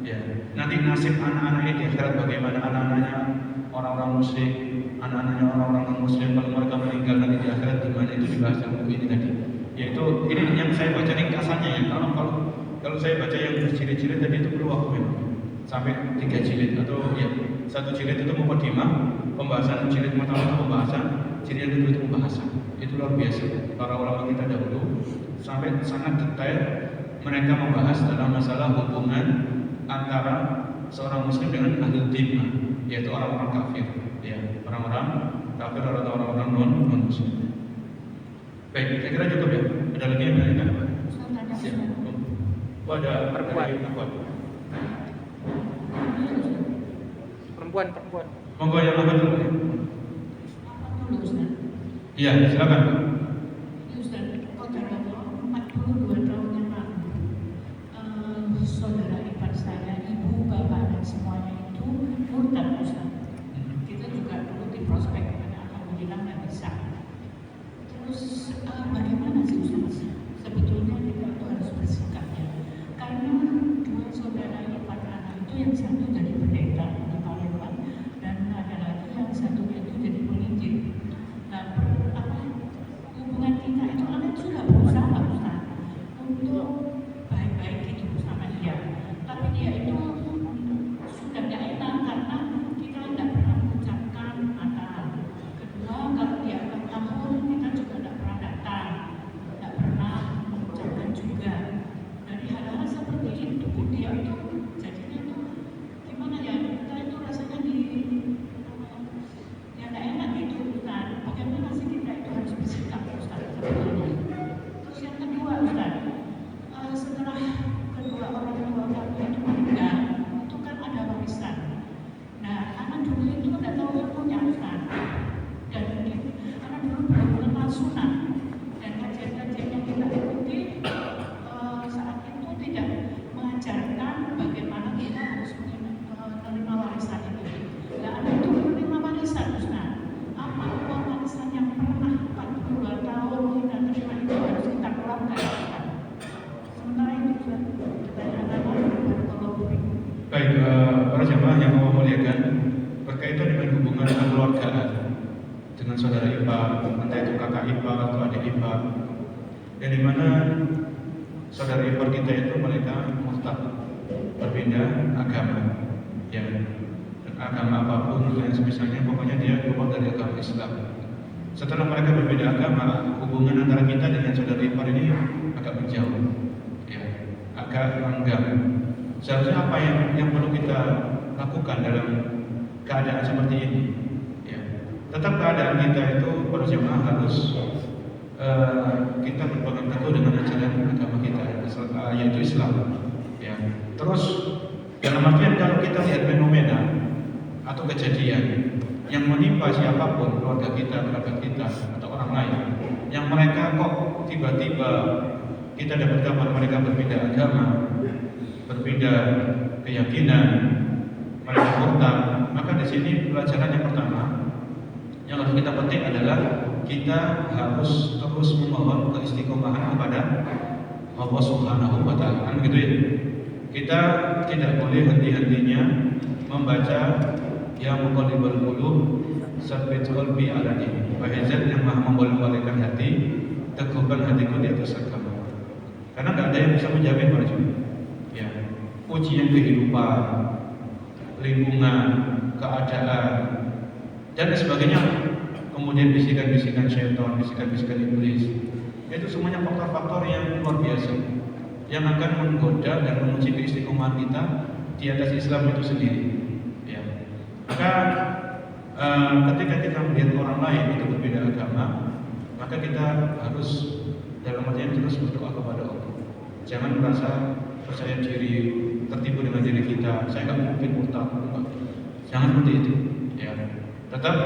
Ya, nanti nasib anak-anak ini di akhirat bagaimana anak-anaknya orang-orang musyrik, anak-anaknya orang-orang non muslim kalau mereka meninggal nanti di akhirat gimana itu dibahas dalam buku ini tadi. Yaitu ini yang saya baca ini kasarnya ya. Kalau saya baca yang berjilid-jilid tadi itu perlu waktu memang sampai 3 jilid atau ya 1 jilid itu mukadimah, pembahasan jilid pertama itu pembahasan, jilid kedua itu pembahasan. Itu luar biasa. Para ulama kita dahulu sampai sangat detail mereka membahas dalam masalah hubungan antara seorang muslim dengan ahli dhimma, yaitu orang-orang kafir, ya, orang-orang kafir atau orang-orang non muslim. Baik, saya kira cukup ya. Ada lagi yang lain? Ya. Oh, ada Perempuan. Perempuan. Perempuan. Monggo yang apa dulu? Ustaz. Iya, silakan. Ustaz, kodrat Allah 42 tahun yang lalu, saudara ipar saya, ibu, bapak, dan semuanya itu murtad Ustaz. Kita juga dulu di prospek, alhamdulillah nggak bisa. Terus bagaimana sih Ustaz? Sebetulnya kita itu harus bersikapnya. Karena dua saudara ipar anak itu yang satu jadi pendeta di Palembang dan ada lagi yang satunya itu jadi penginjil. Nah, hubungan kita itu anak sudah berusaha Ustaz untuk baik-baik itu sama dia, tapi dia itu sudah tidak enak karena kita tidak pernah mengucapkan Natal. Kedua, kalau dia ulang tahun kita juga tidak pernah datang, tidak pernah mengucapkan juga. Dari hal-hal seperti itu dia itu jadinya itu gimana ya, kita itu rasanya ya tidak enak gitu Ustaz. Bagaimana sih kita itu harus bersikap Ustaz sebetulnya. Terus yang kedua Ustaz, setelah kedua orang tua kami itu meninggal, itu kan ada warisan. Nah, anak dulu itu tidak tahu ilmunya Ustaz. Dan anak dulu belum mengenal sunnah. Dan kajian-kajian yang kita ikuti saat itu tidak mengajarkan bagaimana kita harus menerima warisan itu. Nah, anak itu menerima warisan Ustaz. Apa uang warisan yang pernah 42 tahun kita terima itu harus kita keluarkan Ustaz. Sementara itu Ustaz, pertanyaan apa? Baik, para jemaah yang Allah muliakan, berkaitan dengan hubungan kekeluargaan dengan saudara ipar, entah itu kakak ipar atau adik ipar, yang dimana saudara ipar kita itu mereka murtad, berbeda agama, ya, dan agama apapun yang semisalnya, pokoknya dia keluar dari agama Islam. Setelah mereka berbeda agama, hubungan antara kita dengan saudara ipar ini agak menjauh, ya, agak renggang. Seharusnya apa yang perlu kita lakukan dalam keadaan seperti ini? Ya, tetap keadaan kita itu para jemaah harus kita berpegang teguh dengan ajaran agama kita, yaitu Islam. Ya, terus dalam artian kalau kita lihat fenomena atau kejadian yang menimpa siapapun, keluarga kita, kerabat kita, atau orang lain, yang mereka kok tiba-tiba kita dapat kabar mereka berbeda agama, berbeda keyakinan, mereka murtad, maka di sini pelajaran yang pertama yang harus kita petik adalah kita harus terus memohon keistiqomahan kepada Allah Subhanahu wa Ta'ala. Kan gitu ya. Kita tidak boleh henti-hentinya membaca ya muqallibal qulub tsabbit qalbi ala dinik. Wahai Zat yang Maha membolak-balikkan hati, teguhkan hatiku di atas agama. Karena tidak ada yang bisa menjamin para jemaah. Ya, ujian kehidupan, lingkungan, keadaan, dan sebagainya. Kemudian bisikan-bisikan syaitan, bisikan-bisikan iblis. Itu semuanya faktor-faktor yang luar biasa yang akan menggoda dan menguji keistiqomahan kita di atas Islam itu sendiri. Ya. Maka ketika kita melihat orang lain itu berbeda agama, maka kita harus dalam artian terus berdoa kepada Allah. Jangan merasa percaya diri, tertipu dengan diri kita. Saya nggak mungkin murtad. Jangan seperti itu. Ya. Tetap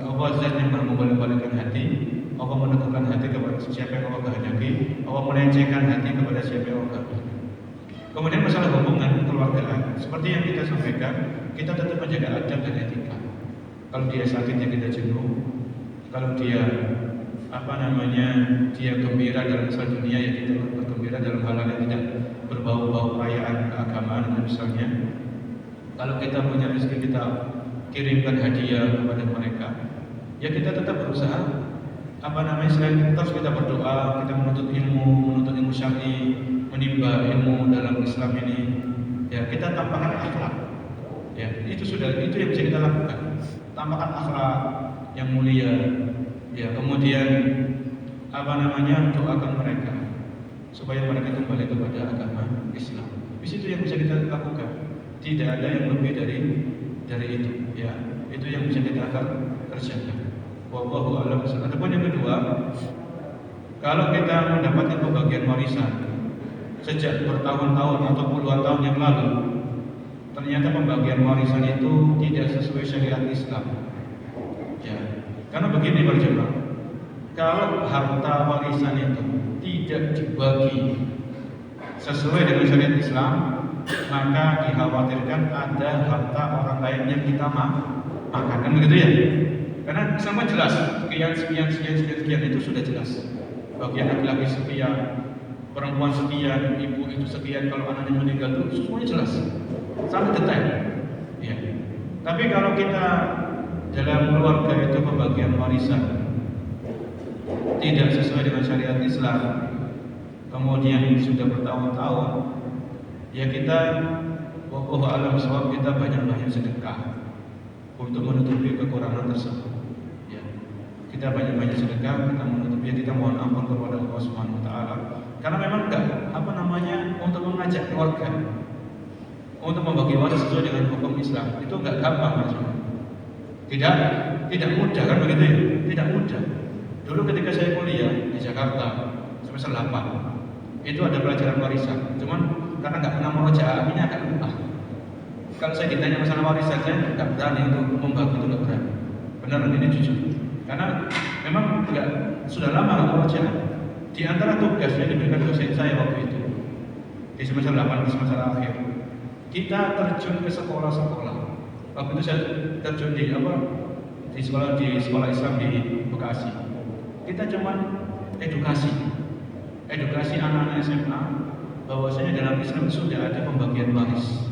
Allah Zat yang Maha membolak-balikkan hati. Allah meneguhkan hati kepada siapa yang Allah kehendaki. Allah melencengkan hati kepada siapa yang Allah kehendaki. Kemudian masalah hubungan keluargaan, seperti yang kita sampaikan, kita tetap menjaga adab dan etika. Kalau dia sakit ya kita jenguk. Kalau dia dia gembira dalam masalah dunia ya kita bergembira dalam hal yang tidak berbau-bau perayaan keagamaan misalnya. Kalau kita punya rezeki kita kirimkan hadiah kepada mereka. Ya kita tetap berusaha selain terus kita berdoa, kita menuntut ilmu syar'i, menimba ilmu dalam Islam ini. Ya kita tampakkan akhlak. Ya itu yang bisa kita lakukan. Tampakkan akhlak yang mulia. Ya kemudian doakan mereka supaya mereka kembali kepada agama Islam. Di situ yang bisa kita lakukan. Tidak ada yang lebih dari itu. Ya itu yang bisa kita kerjakan. Wallahu a'lam bishawab. Adapun yang kedua, kalau kita mendapatkan pembagian warisan sejak bertahun-tahun atau puluhan tahun yang lalu, ternyata pembagian warisan itu tidak sesuai syariat Islam. Ya, karena begini para jemaah, kalau harta warisan itu tidak dibagi sesuai dengan syariat Islam, maka dikhawatirkan ada harta orang lain yang kita makan, kan begitu ya? Karena sama jelas, sekian itu sudah jelas. Bagian laki-laki sekian, perempuan sekian, ibu itu sekian, kalau anaknya meninggal itu semuanya jelas, sangat detail. Ya. Tapi kalau kita dalam keluarga itu pembagian warisan tidak sesuai dengan syariat Islam, kemudian sudah bertahun-tahun, ya kita, wallahu a'lam bishawab, kita banyak-banyak sedekah untuk menutupi kekurangan tersebut. Ya. Kita banyak-banyak sedekah, kita menutupi, kita mohon ampun kepada Allah Subhanahu wa taala. Karena memang untuk mengajak keluarga untuk membagi waris sesuai dengan hukum Islam itu enggak gampang, Mas. Tidak mudah kan begitu ya? Tidak mudah. Dulu ketika saya kuliah di Jakarta semester 8, itu ada pelajaran warisan. Cuman karena enggak pernah murojaah, ini agak lupa. Kalau saya ditanya masalah warisan, saya tidak berani untuk membagi, itu tidak berani. Benar, ini jujur. Karena memang sudah lama nggak murojaah. Di antara tugas yang diberikan dosen saya waktu itu di semester 8, di semester akhir, kita terjun ke sekolah-sekolah. Waktu itu saya terjun di sekolah Islam di Bekasi. Kita cuman edukasi anak-anak SMA bahwasanya dalam Islam sudah ada pembagian waris.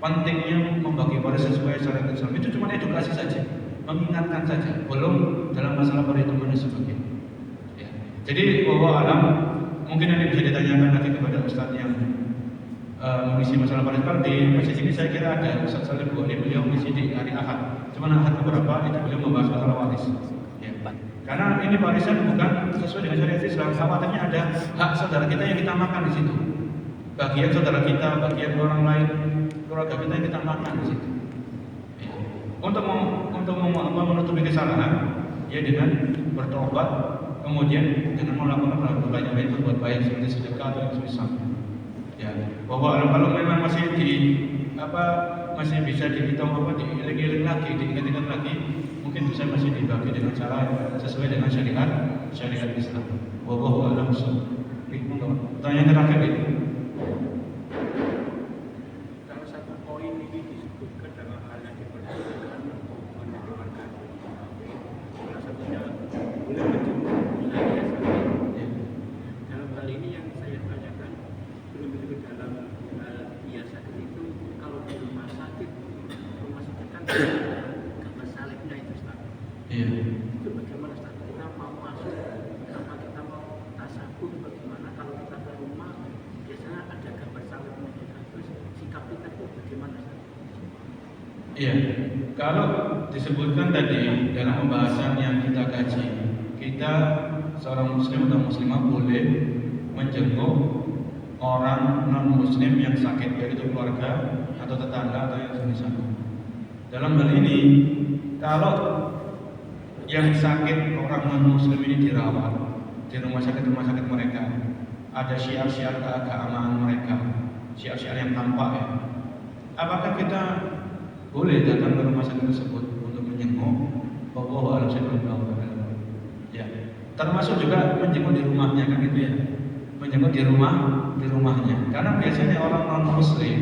Pentingnya membagi waris sesuai syariat Islam itu cuma edukasi saja, mengingatkan saja, belum dalam masalah perhitungan dan sebagainya. Ya. Jadi wallahu alam, mungkin nanti bisa ditanyakan lagi kepada Ustaz yang mengisi masalah waris. Di masjid ini saya kira ada Ustaz Salim Bukhari, beliau mengisi di hari Ahad. Cuma Ahad beberapa itu beliau membahas masalah waris. Ya. Karena ini warisan bukan sesuai dengan syariat Islam, khawatirnya ada hak saudara kita yang kita makan di situ. Bagian saudara kita, bagian orang lain, keluarga kita yang kita makan di situ. Ya. Untuk menutupi kesalahan, ya dengan bertobat, kemudian dengan melakukan hal yang lain berbuat baik seperti sedekah atau yang semisal. Ya, bahwa kalau memang masih masih bisa dihitung diiling-iling lagi, diingat-ingat lagi, mungkin bisa masih dibagi dengan cara sesuai dengan syariat Islam. Wallahu a'lam bishawab. Pertanyaan terakhir itu. Salah satu poin ini disebutkan dalam hal yang diperlukan keluarga. Salah satunya boleh menjemput wilayah sakit. Dalam hal ini yang saya tanyakan, belum dalam hal biasa sakit itu, kalau di rumah sakit kan gambar salibnya itu Ustaz. Iya. Itu bagaimana Ustaz? Kita mau masuk, apa kita mau tasabun, bagaimana kalau kita ke rumah biasanya ada gambar salibnya kita, terus sikap kita itu bagaimana Ustaz? Iya, kalau disebutkan tadi dalam pembahasan yang kita kaji, kita seorang muslim atau muslimah boleh menjenguk orang non muslim yang sakit, yaitu keluarga atau tetangga atau yang semisal. Dalam hal ini, kalau yang sakit orang non muslim ini dirawat di rumah sakit mereka, ada syiar-syiar keagamaan mereka, syiar-syiar yang tampak ya. Apakah kita boleh datang ke rumah sakit tersebut untuk menjenguk? Wallahu a'lam bishawab. Ya, termasuk juga menjenguk di rumahnya kan gitu ya. Menjenguk di rumahnya. Karena biasanya orang non muslim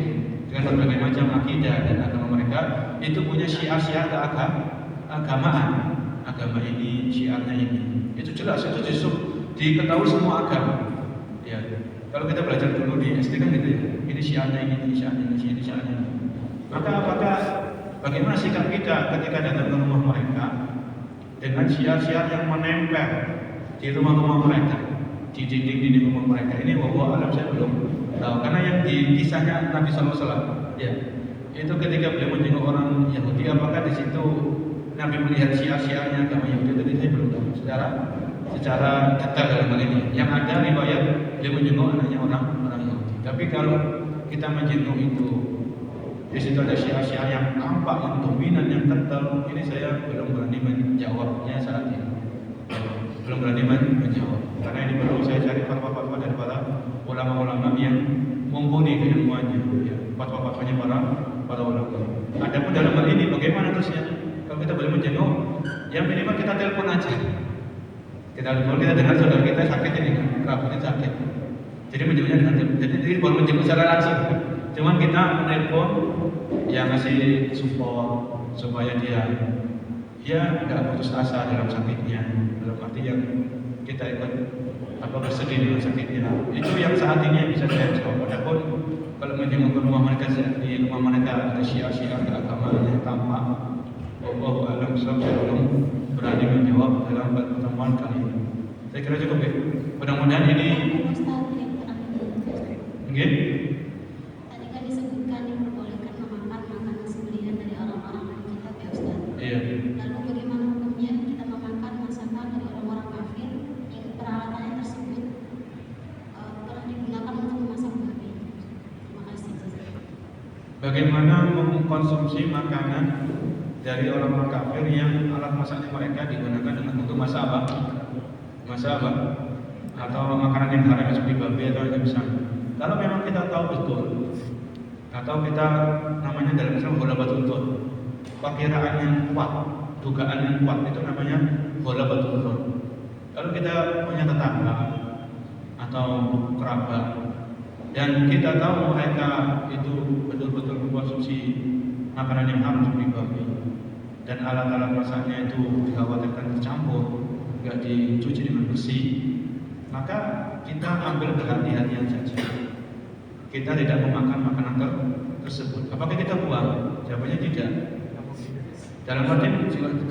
dengan berbagai macam akidah dan agama mereka itu punya syiar-syiar agama ini, syiarnya ini. Itu jelas, itu justru diketahui semua agama. Ya, kalau kita belajar dulu di SD kan gitu ya. Ini syiarnya ini syiarnya ini. Maka bagaimana sikap kita ketika datang ke rumah mereka dengan syiar-syiar yang menempel di rumah-rumah mereka, di dinding-dinding rumah mereka? Ini wallahu alam, saya belum tahu. Karena yang di kisahnya Nabi SAW, ya, itu ketika beliau menjenguk orang Yahudi, apakah di situ Nabi melihat syiar-syiarnya agama Yahudi? Itu saya belum tahu secara detail dalam hal ini. Yang ada riwayat beliau menjenguk anaknya orang Yahudi. Tapi kalau kita menjenguk itu di situ ada syiar-syiar yang tampak, yang dominan, yang kental, ini saya belum berani menjawabnya saat ini. Belum berani menjawab. Karena ini perlu saya cari fatwa-fatwa dari para ulama-ulama yang mumpuni keilmuannya, ya, fatwa-fatwanya para ulama. Adapun dalam hal ini bagaimana terusnya? Kalau kita boleh menjenguk, yang minimal kita telepon aja. Kita dengar saudara kita sakit ini, kerabatnya sakit. Jadi menjenguknya dengan telepon. Jadi baru menjenguk secara langsung. Cuman kita menelpon yang ngasih support supaya dia nggak putus asa dalam sakitnya, dalam arti yang kita ikut bersedih dengan sakitnya. Itu yang saat ini bisa saya jawab. Adapun kalau menjenguk ke rumah mereka, di rumah mereka ada syiar-syiar keagamaan yang tampak, wallahu a'lam, saya belum berani menjawab dalam pertemuan kali ini. Saya kira cukup ya. Mudah-mudahan ini. Mungkin. Tadi kan disebutkan diperbolehkan memakan makanan sembelihan dari orang-orang kita, ya Ustaz. Iya. Lalu bagaimana hukumnya kita memakan masakan dari orang-orang kafir yang peralatannya tersebut telah digunakan untuk memasak babi? Terima kasih. Bagaimana mengkonsumsi makanan dari orang-orang kafir yang alat masaknya mereka digunakan untuk masak apa? Atau makanan yang haram seperti babi atau yang misalnya. Kalau memang kita tahu betul, atau kita namanya dalam Islam ghalabatul dzon, perkiraan yang kuat, dugaan yang kuat, itu namanya ghalabatul dzon. Kalau kita punya tetangga atau kerabat dan kita tahu mereka itu betul-betul mengkonsumsi makanan yang haram seperti babi dan alat-alat masaknya itu dikhawatirkan tercampur, nggak dicuci dengan bersih, maka kita ambil berhati-hatian saja. Kita tidak memakan makanan tersebut. Apakah kita buang? Jawabannya tidak. Dalam arti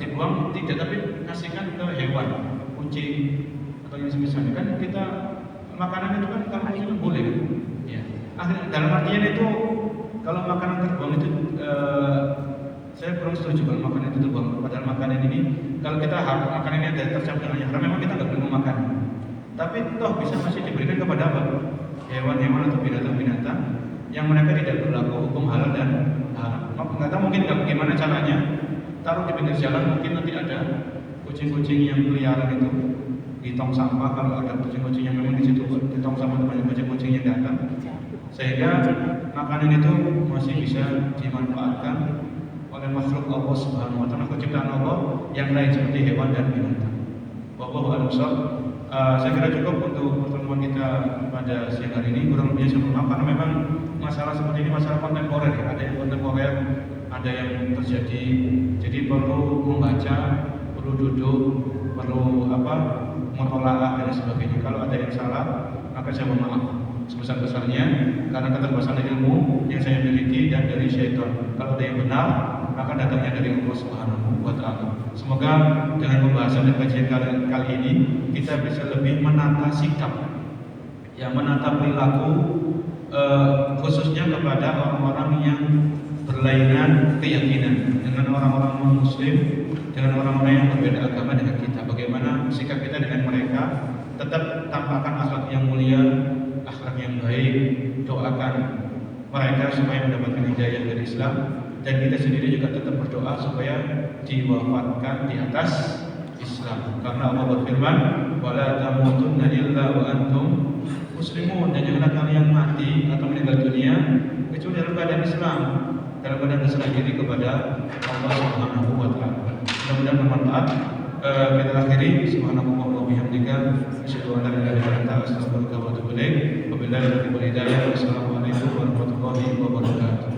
dibuang tidak, tapi kasihkan ke hewan, kucing atau yang semisalnya. Kan kita makanan itu kan kalau itu boleh kan? Ya. Dalam artian itu kalau makanan terbuang itu saya kurang setuju kalau makanan itu terbuang. Padahal makanan ini kalau kita harus makanan ini ada tercampur dengan yang haram, memang kita nggak boleh memakan. Tapi toh bisa masih diberikan kepada apa? Hewan-hewan atau binatang-binatang yang mereka tidak berlaku hukum halal dan haram. Nggak tahu mungkin bagaimana caranya. Taruh di pinggir jalan, mungkin nanti ada kucing-kucing yang peliharaan itu di tong sampah. Kalau ada kucing-kucing yang memang di situ di tong sampah banyak kucing-kucing yang datang, sehingga makanan itu masih bisa dimanfaatkan oleh makhluk Allah Subhanahu Wa Taala, ciptaan Allah yang lain seperti hewan dan binatang. Wallahu a'lam. Saya kira cukup untuk pertemuan kita pada siang hari ini. Kurang lebihnya saya mohon maaf karena memang masalah seperti ini masalah kontemporer ya. Ada yang kontemporer, ada yang terjadi. Jadi perlu membaca, perlu duduk, perlu mutola'ah dan sebagainya. Kalau ada yang salah, maka saya mohon maaf sebesar-besarnya karena keterbatasan ilmu yang saya miliki dan dari syaitan. Kalau ada yang benar, maka datangnya dari Allah Subhanahu wa Ta'ala. Semoga dengan pembahasan dan kajian kali ini kita bisa lebih menata sikap, yang menata perilaku khususnya kepada orang-orang yang berlainan keyakinan dengan orang-orang muslim, dengan orang-orang yang berbeda agama dengan kita. Bagaimana sikap kita dengan mereka, tetap tampakkan akhlak yang mulia, akhlak yang baik, doakan mereka supaya mendapatkan hidayah dari Islam, dan kita sendiri juga tetap berdoa supaya diwafatkan di atas Islam. Karena Allah berfirman, "Wala tamutunna illa wa antum muslimun." Dan janganlah kalian mati atau meninggal dunia kecuali dalam keadaan Islam, dalam keadaan berserah diri kepada Allah Subhanahu wa Ta'ala. Mudah-mudahan bermanfaat. Kita akhiri. Subhanallah wa bihamdika, asyhadu an la ilaha illa anta, astaghfiruka wa atubu ilaik. Wabillahi taufiq wal hidayah. Wassalamualaikum warahmatullahi wabarakatuh.